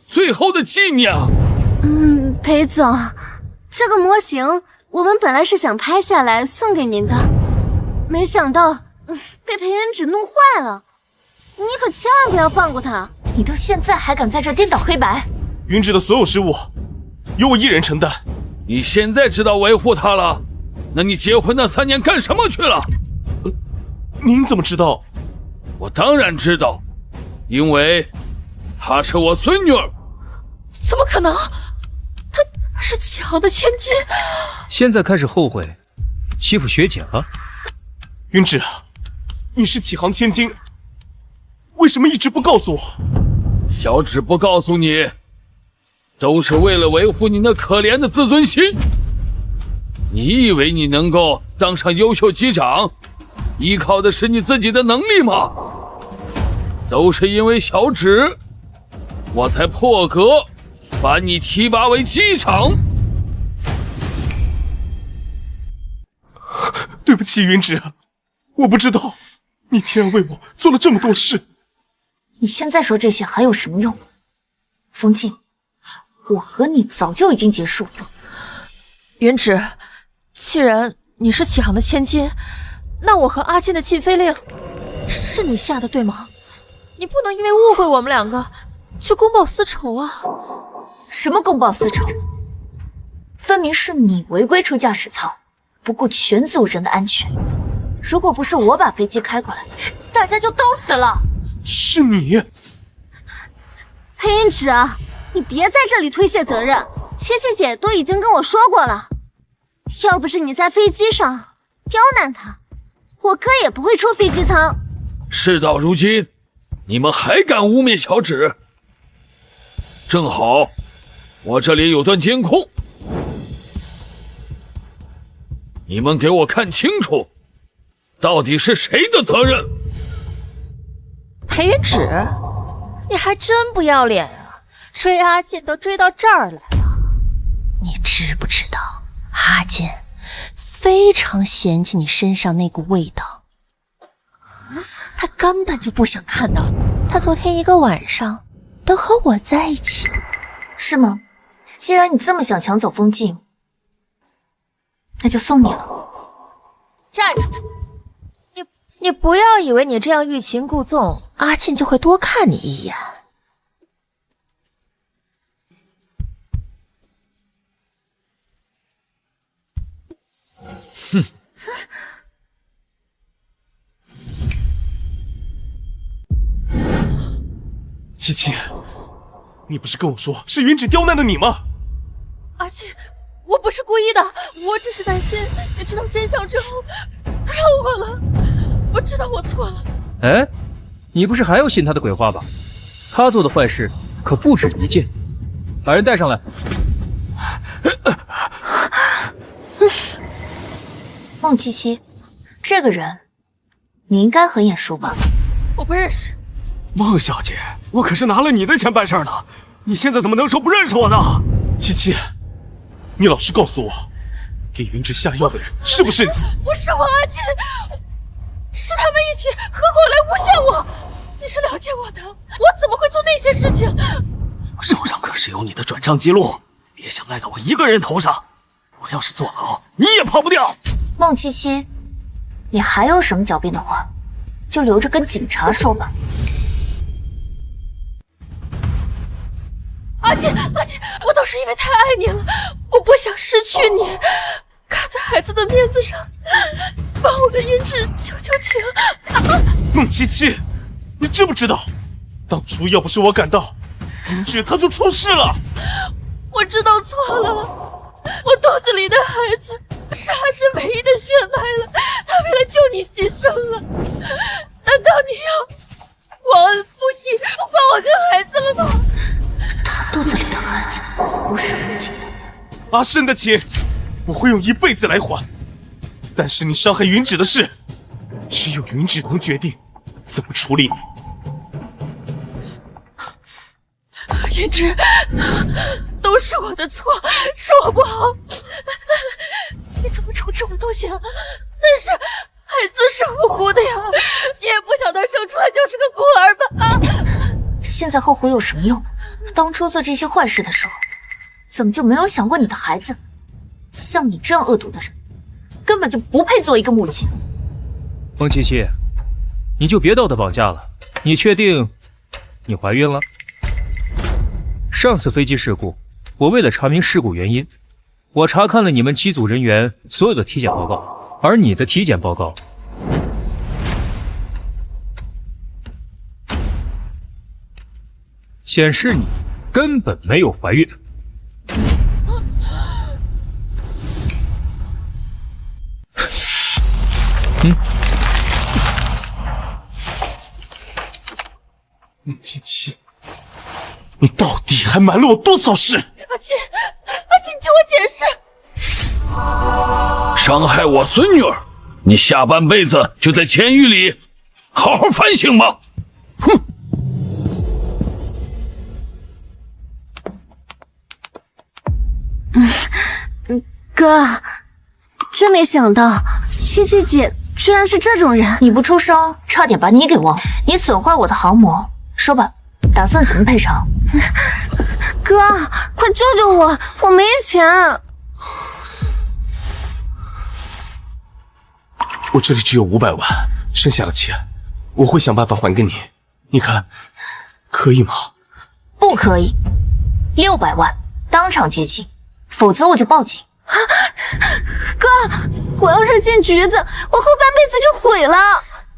最后的纪念。裴总，这个模型我们本来是想拍下来送给您的，没想到被裴元芷弄坏了。你可千万不要放过他！你到现在还敢在这颠倒黑白？元芷的所有失误由我一人承担。你现在知道维护他了，那你结婚那3年干什么去了？您怎么知道？我当然知道，因为她是我孙女儿。怎么可能？她是启航的千金。现在开始后悔欺负学姐了？元芷，你是启航千金，为什么一直不告诉我？小芷不告诉你，都是为了维护你那可怜的自尊心。你以为你能够当上优秀机长，依靠的是你自己的能力吗？都是因为小芷，我才破格把你提拔为机长。对不起，元芷，我不知道你竟然为我做了这么多事。你现在说这些还有什么用？风静，我和你早就已经结束了。元芷，既然你是启航的千金，那我和阿金的禁飞令是你下的，对吗？你不能因为误会我们2个就公报私仇啊！什么公报私仇？分明是你违规出驾驶舱，不顾全组人的安全。如果不是我把飞机开过来，大家就都死了。是你！裴云芷，你别在这里推卸责任，七七姐都已经跟我说过了，要不是你在飞机上刁难她，我哥也不会出飞机舱。事到如今，你们还敢污蔑小芷？正好，我这里有段监控，你们给我看清楚，到底是谁的责任？裴云芷，你还真不要脸啊！追阿健都追到这儿来了，你知不知道阿健非常嫌弃你身上那股味道？他根本就不想看到你，他昨天一个晚上都和我在一起，是吗？既然你这么想抢走风镜，那就送你了。站住！你不要以为你这样欲擒故纵，阿庆就会多看你一眼。哼！七七，你不是跟我说是云芷刁难的你吗？阿庆，我不是故意的，我只是担心你知道真相之后不要我了。我知道我错了。哎，你不是还要信他的鬼话吧？他做的坏事可不止一件，把人带上来。孟七七，这个人你应该很眼熟吧？我不认识。孟小姐，我可是拿了你的钱办事的，你现在怎么能说不认识我呢？七七，你老实告诉我，给云芷下药的人是不是你？不是我，阿庆，是他们一起合伙来诬陷我。你是了解我的，我怎么会做那些事情？我手上可是有你的转账记录，别想赖到我一个人头上。我要是坐牢，你也跑不掉。孟七七，你还有什么狡辩的话，就留着跟警察说吧。阿庆，阿庆，我都是因为太爱你了，我不想失去你。看在孩子的面子上，帮我的云芷求求情。孟七七，你知不知道，当初要不是我赶到，云芷她就出事了。我知道错了，我肚子里的孩子是阿诗唯一的血脉了，他为了救你牺牲了，难道你要忘恩负义，不把我跟孩子了吗？他肚子里的孩子不是父亲的。阿深的情，我会用一辈子来还。但是你伤害云芷的事，只有云芷能决定怎么处理你。云芷，都是我的错，是我不好。你怎么处置我都行，但是孩子是无辜的呀，你也不想他生出来就是个孤儿吧？现在后悔有什么用？当初做这些坏事的时候，怎么就没有想过你的孩子？像你这样恶毒的人，根本就不配做一个母亲。孟七七，你就别道德绑架了。你确定你怀孕了？上次飞机事故，我为了查明事故原因，我查看了你们机组人员所有的体检报告，而你的体检报告，显示你根本没有怀孕。七七，你到底还瞒了我多少事？阿庆，你听我解释。伤害我孙女儿，你下半辈子就在监狱里好好反省吧。哼！哥，真没想到七七姐居然是这种人。你不出声，差点把你给忘了。你损坏我的航模，说吧，打算怎么赔偿？哥，快救救我，我没钱。我这里只有500万，剩下的钱我会想办法还给你。你看，可以吗？不可以，600万当场结清，否则我就报警。哥，我要是进局子，我后半辈子就毁了。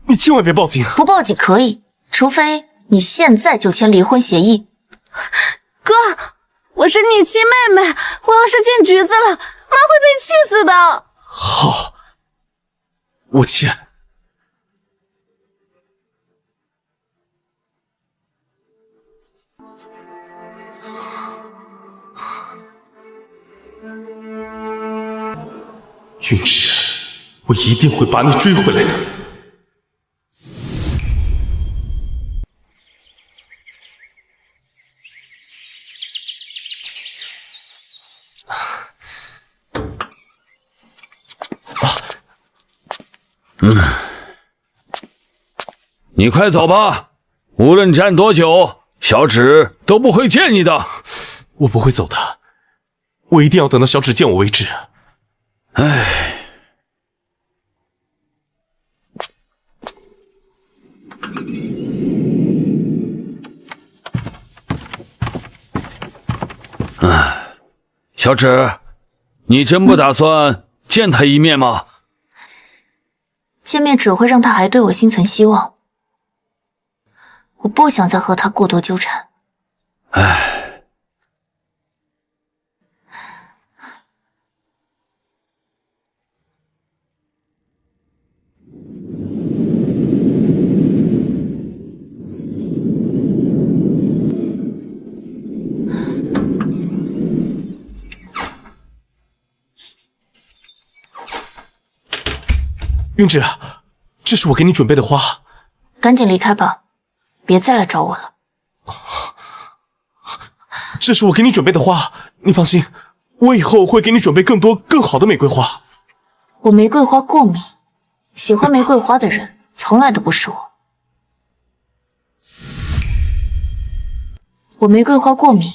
你千万别报警！不报警可以，除非你现在就签离婚协议。哥，我是你亲妹妹，我要是进局子了，妈会被气死的。好，我签。云芝，我一定会把你追回来的。你快走吧，无论站多久，小芷都不会见你的。我不会走的，我一定要等到小芷见我为止。唉，小芷，你真不打算见他一面吗？见面只会让他还对我心存希望。我不想再和他过多纠缠。唉。云芝，这是我给你准备的花，赶紧离开吧，别再来找我了。这是我给你准备的花，你放心，我以后会给你准备更多更好的玫瑰花。我玫瑰花过敏，喜欢玫瑰花的人从来都不是我。我玫瑰花过敏，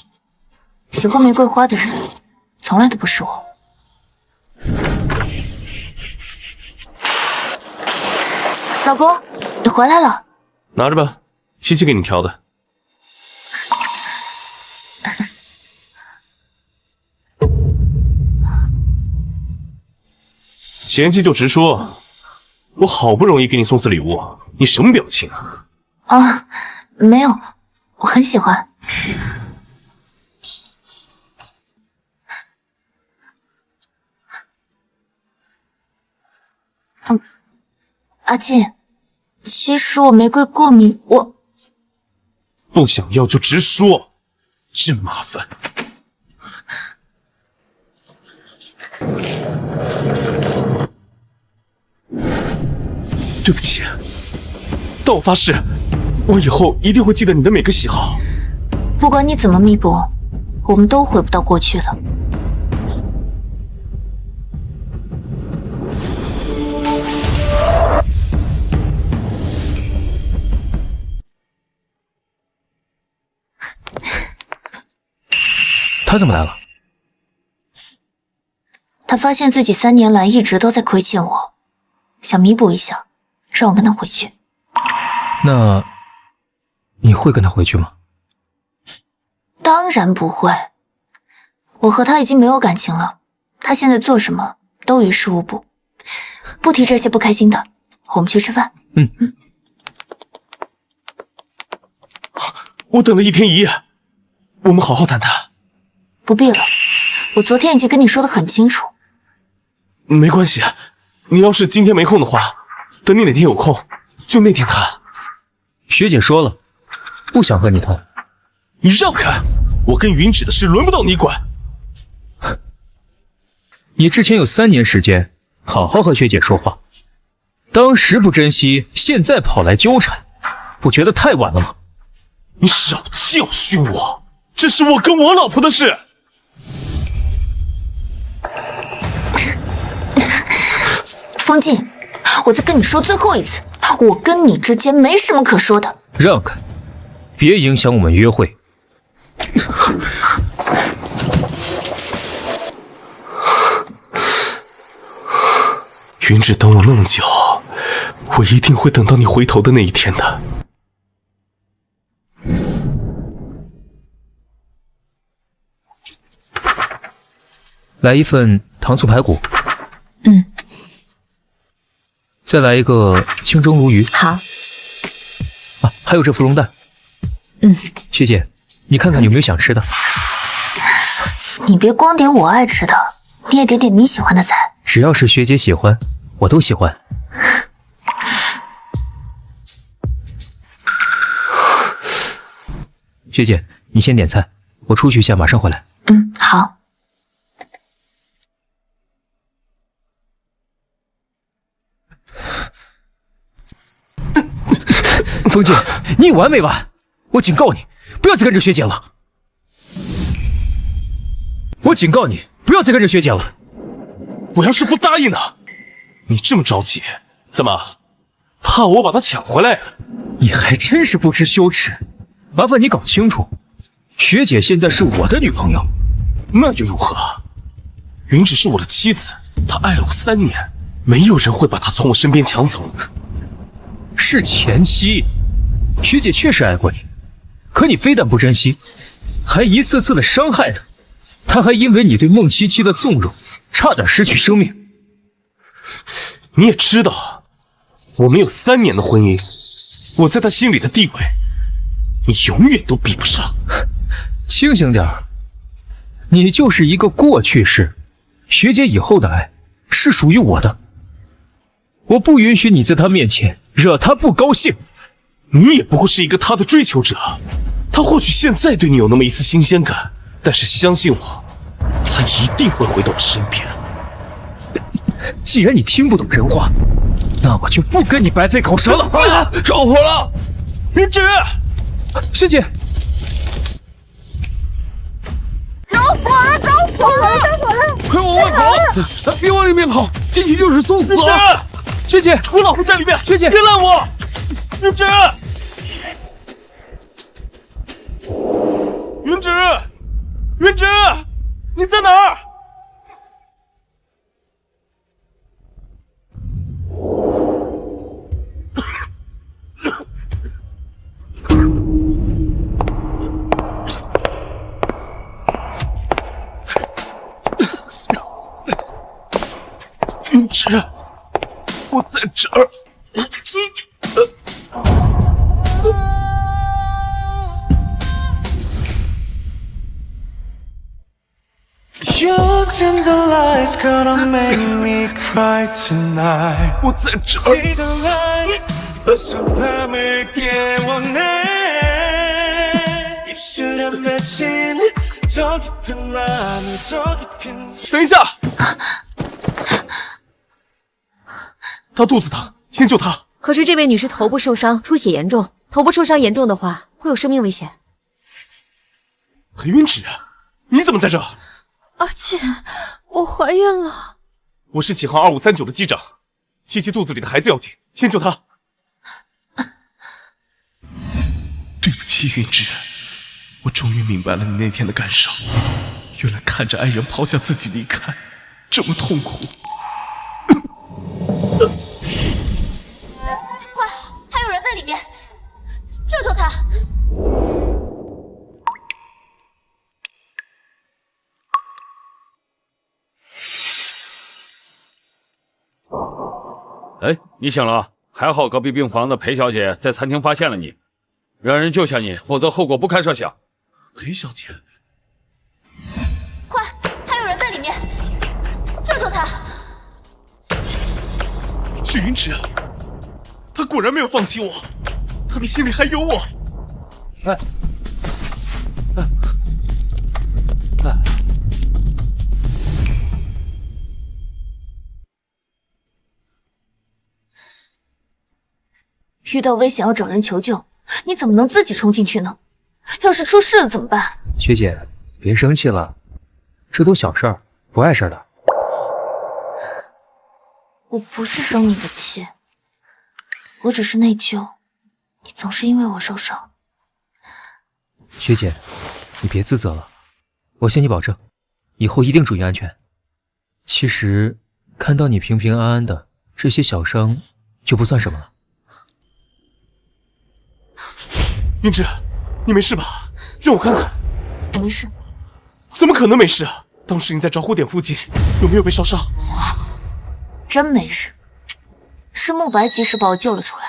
喜欢玫瑰花的人从来都不是我。老公，你回来了。拿着吧，七七给你调的。嫌弃就直说，我好不容易给你送次礼物，你什么表情啊？啊，没有，我很喜欢。阿静，其实我玫瑰过敏，我不想要就直说，真麻烦。对不起，但我发誓，我以后一定会记得你的每个喜好。不管你怎么弥补，我们都回不到过去了。他怎么来了？他发现自己3年来一直都在亏欠我，想弥补一下，让我跟他回去。那你会跟他回去吗？当然不会，我和他已经没有感情了，他现在做什么都于事无补。不提这些不开心的，我们去吃饭。我等了1天1夜，我们好好谈谈。不必了，我昨天已经跟你说得很清楚。没关系，你要是今天没空的话，等你哪天有空就那天谈。学姐说了，不想和你谈。你让开！我跟云芷的事轮不到你管。你之前有3年时间好好和学姐说话，当时不珍惜，现在跑来纠缠，不觉得太晚了吗？你少教训我，这是我跟我老婆的事。方静，我再跟你说最后一次，我跟你之间没什么可说的。让开，别影响我们约会。云芷等我那么久，我一定会等到你回头的那一天的。来一份糖醋排骨。再来一个清蒸鲈鱼。好。啊，还有这芙蓉蛋。学姐，你看看有没有想吃的。你别光点我爱吃的，你也点点你喜欢的菜。只要是学姐喜欢，我都喜欢。学姐，你先点菜，我出去一下，马上回来。嗯，好。风姐，你有完没完？我警告你，不要再跟着学姐了。我警告你，不要再跟着学姐了。我要是不答应呢？你这么着急，怎么怕我把她抢回来？你还真是不知羞耻！麻烦你搞清楚，学姐现在是我的女朋友。那又如何？云芷是我的妻子，她爱了我3年，没有人会把她从我身边抢走。是前妻，学姐确实爱过你，可你非但不珍惜，还一次次的伤害她。她还因为你对孟七七的纵容，差点失去生命。你也知道，我们有3年的婚姻，我在她心里的地位，你永远都比不上。清醒点儿，你就是一个过去式，学姐以后的爱是属于我的，我不允许你在她面前惹她不高兴。你也不过是一个她的追求者，她或许现在对你有那么一丝新鲜感，但是相信我，她一定会回到我身边。既然你听不懂人话，那我就不跟你白费口舌了。着火了！云芷，学姐，着火了！着火了！着火了！快往外跑！别往里面跑，进去就是送死。学姐，我老婆在里面，学姐，别拦我！云芷，云芷，云芷，你在哪儿？云芷，我在这儿。Your tender lies gonna make me cry tonight. 我在这儿。 See the light, 어서 밤을 깨워내. 입술에 맺힌 더 깊은 마음을 더 깊은. 等一下，她肚子疼，先救她。可是这位女士头部受伤，出血严重，头部受伤严重的话会有生命危险。裴云芷，你怎么在这？阿姐，我怀孕了。我是启航2539的机长，七七肚子里的孩子要紧，先救她。对不起，云芷，我终于明白了你那天的感受。原来看着爱人抛下自己离开，这么痛苦。快，还有人在里面，救救他！哎，你醒了！还好隔壁病房的裴小姐在餐厅发现了你，让人救下你，否则后果不堪设想。裴小姐，快，还有人在里面，救救他！是云芷，她果然没有放弃我，她的心里还有我。哎，遇到危险要找人求救，你怎么能自己冲进去呢？要是出事了怎么办？学姐，别生气了，这都小事儿，不碍事的。我不是生你的气，我只是内疚，你总是因为我受伤。学姐，你别自责了，我向你保证，以后一定注意安全。其实看到你平平安安的，这些小伤就不算什么了。云芷，你没事吧？让我看看。我没事。怎么可能没事？当时你在着火点附近，有没有被烧伤？真没事，是慕白及时把我救了出来，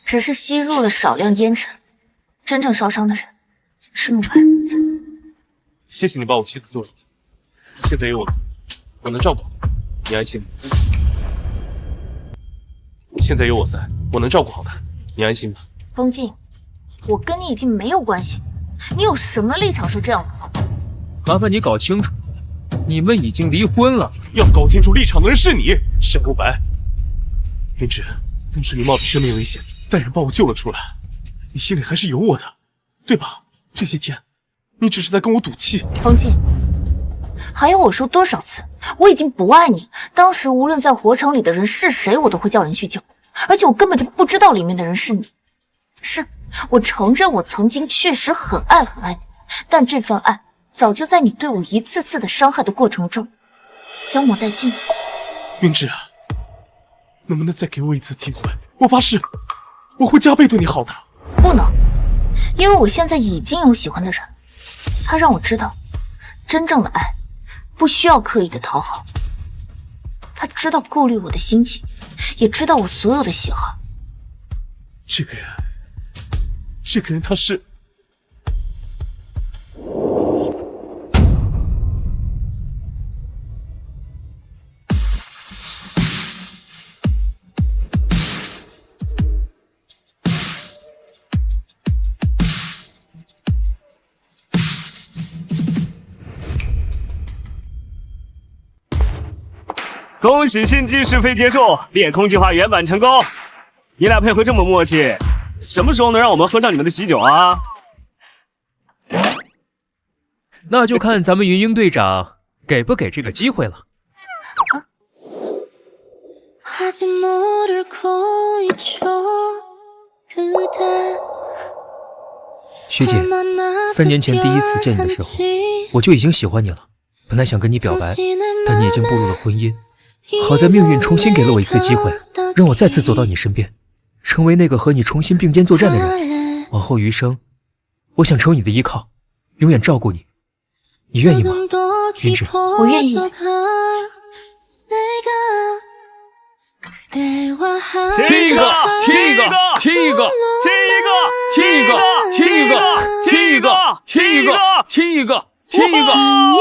只是吸入了少量烟尘。真正烧伤的人，是木牌。谢谢你把我妻子救出来，现在有我在，我能照顾好她，你安心吧。现在有我在，我能照顾好她，你安心吧。风静，我跟你已经没有关系，你有什么立场说这样的话？麻烦你搞清楚，你们已经离婚了。要搞清楚立场的人是你，沈慕白。云芷，当时你冒着生命危险带人把我救了出来，你心里还是有我的，对吧？这些天，你只是在跟我赌气。风静，还要我说多少次？我已经不爱你。当时无论在火场里的人是谁，我都会叫人去救，而且我根本就不知道里面的人是你。是，我承认我曾经确实很爱你，但这份爱早就在你对我一次次的伤害的过程中消磨殆尽。云芷，能不能再给我一次机会？我发誓，我会加倍对你好的。不能，因为我现在已经有喜欢的人，他让我知道，真正的爱不需要刻意的讨好。他知道顾虑我的心情，也知道我所有的喜好。这个人他是……恭喜新机试飞结束，裂空计划原版成功。你俩配合这么默契，什么时候能让我们喝上你们的喜酒啊？那就看咱们云鹰队长给不给这个机会了。学姐，3年前第一次见你的时候，我就已经喜欢你了。本来想跟你表白，但你已经步入了婚姻。好在命运重新给了我一次机会，让我再次走到你身边，成为那个和你重新并肩作战的人。往后余生，我想成为你的依靠，永远照顾你。你愿意吗，云芷？我愿意。亲一个，亲一个，亲一个，亲一个，亲一个，亲一个，亲一个，亲一个，亲一个，亲一个。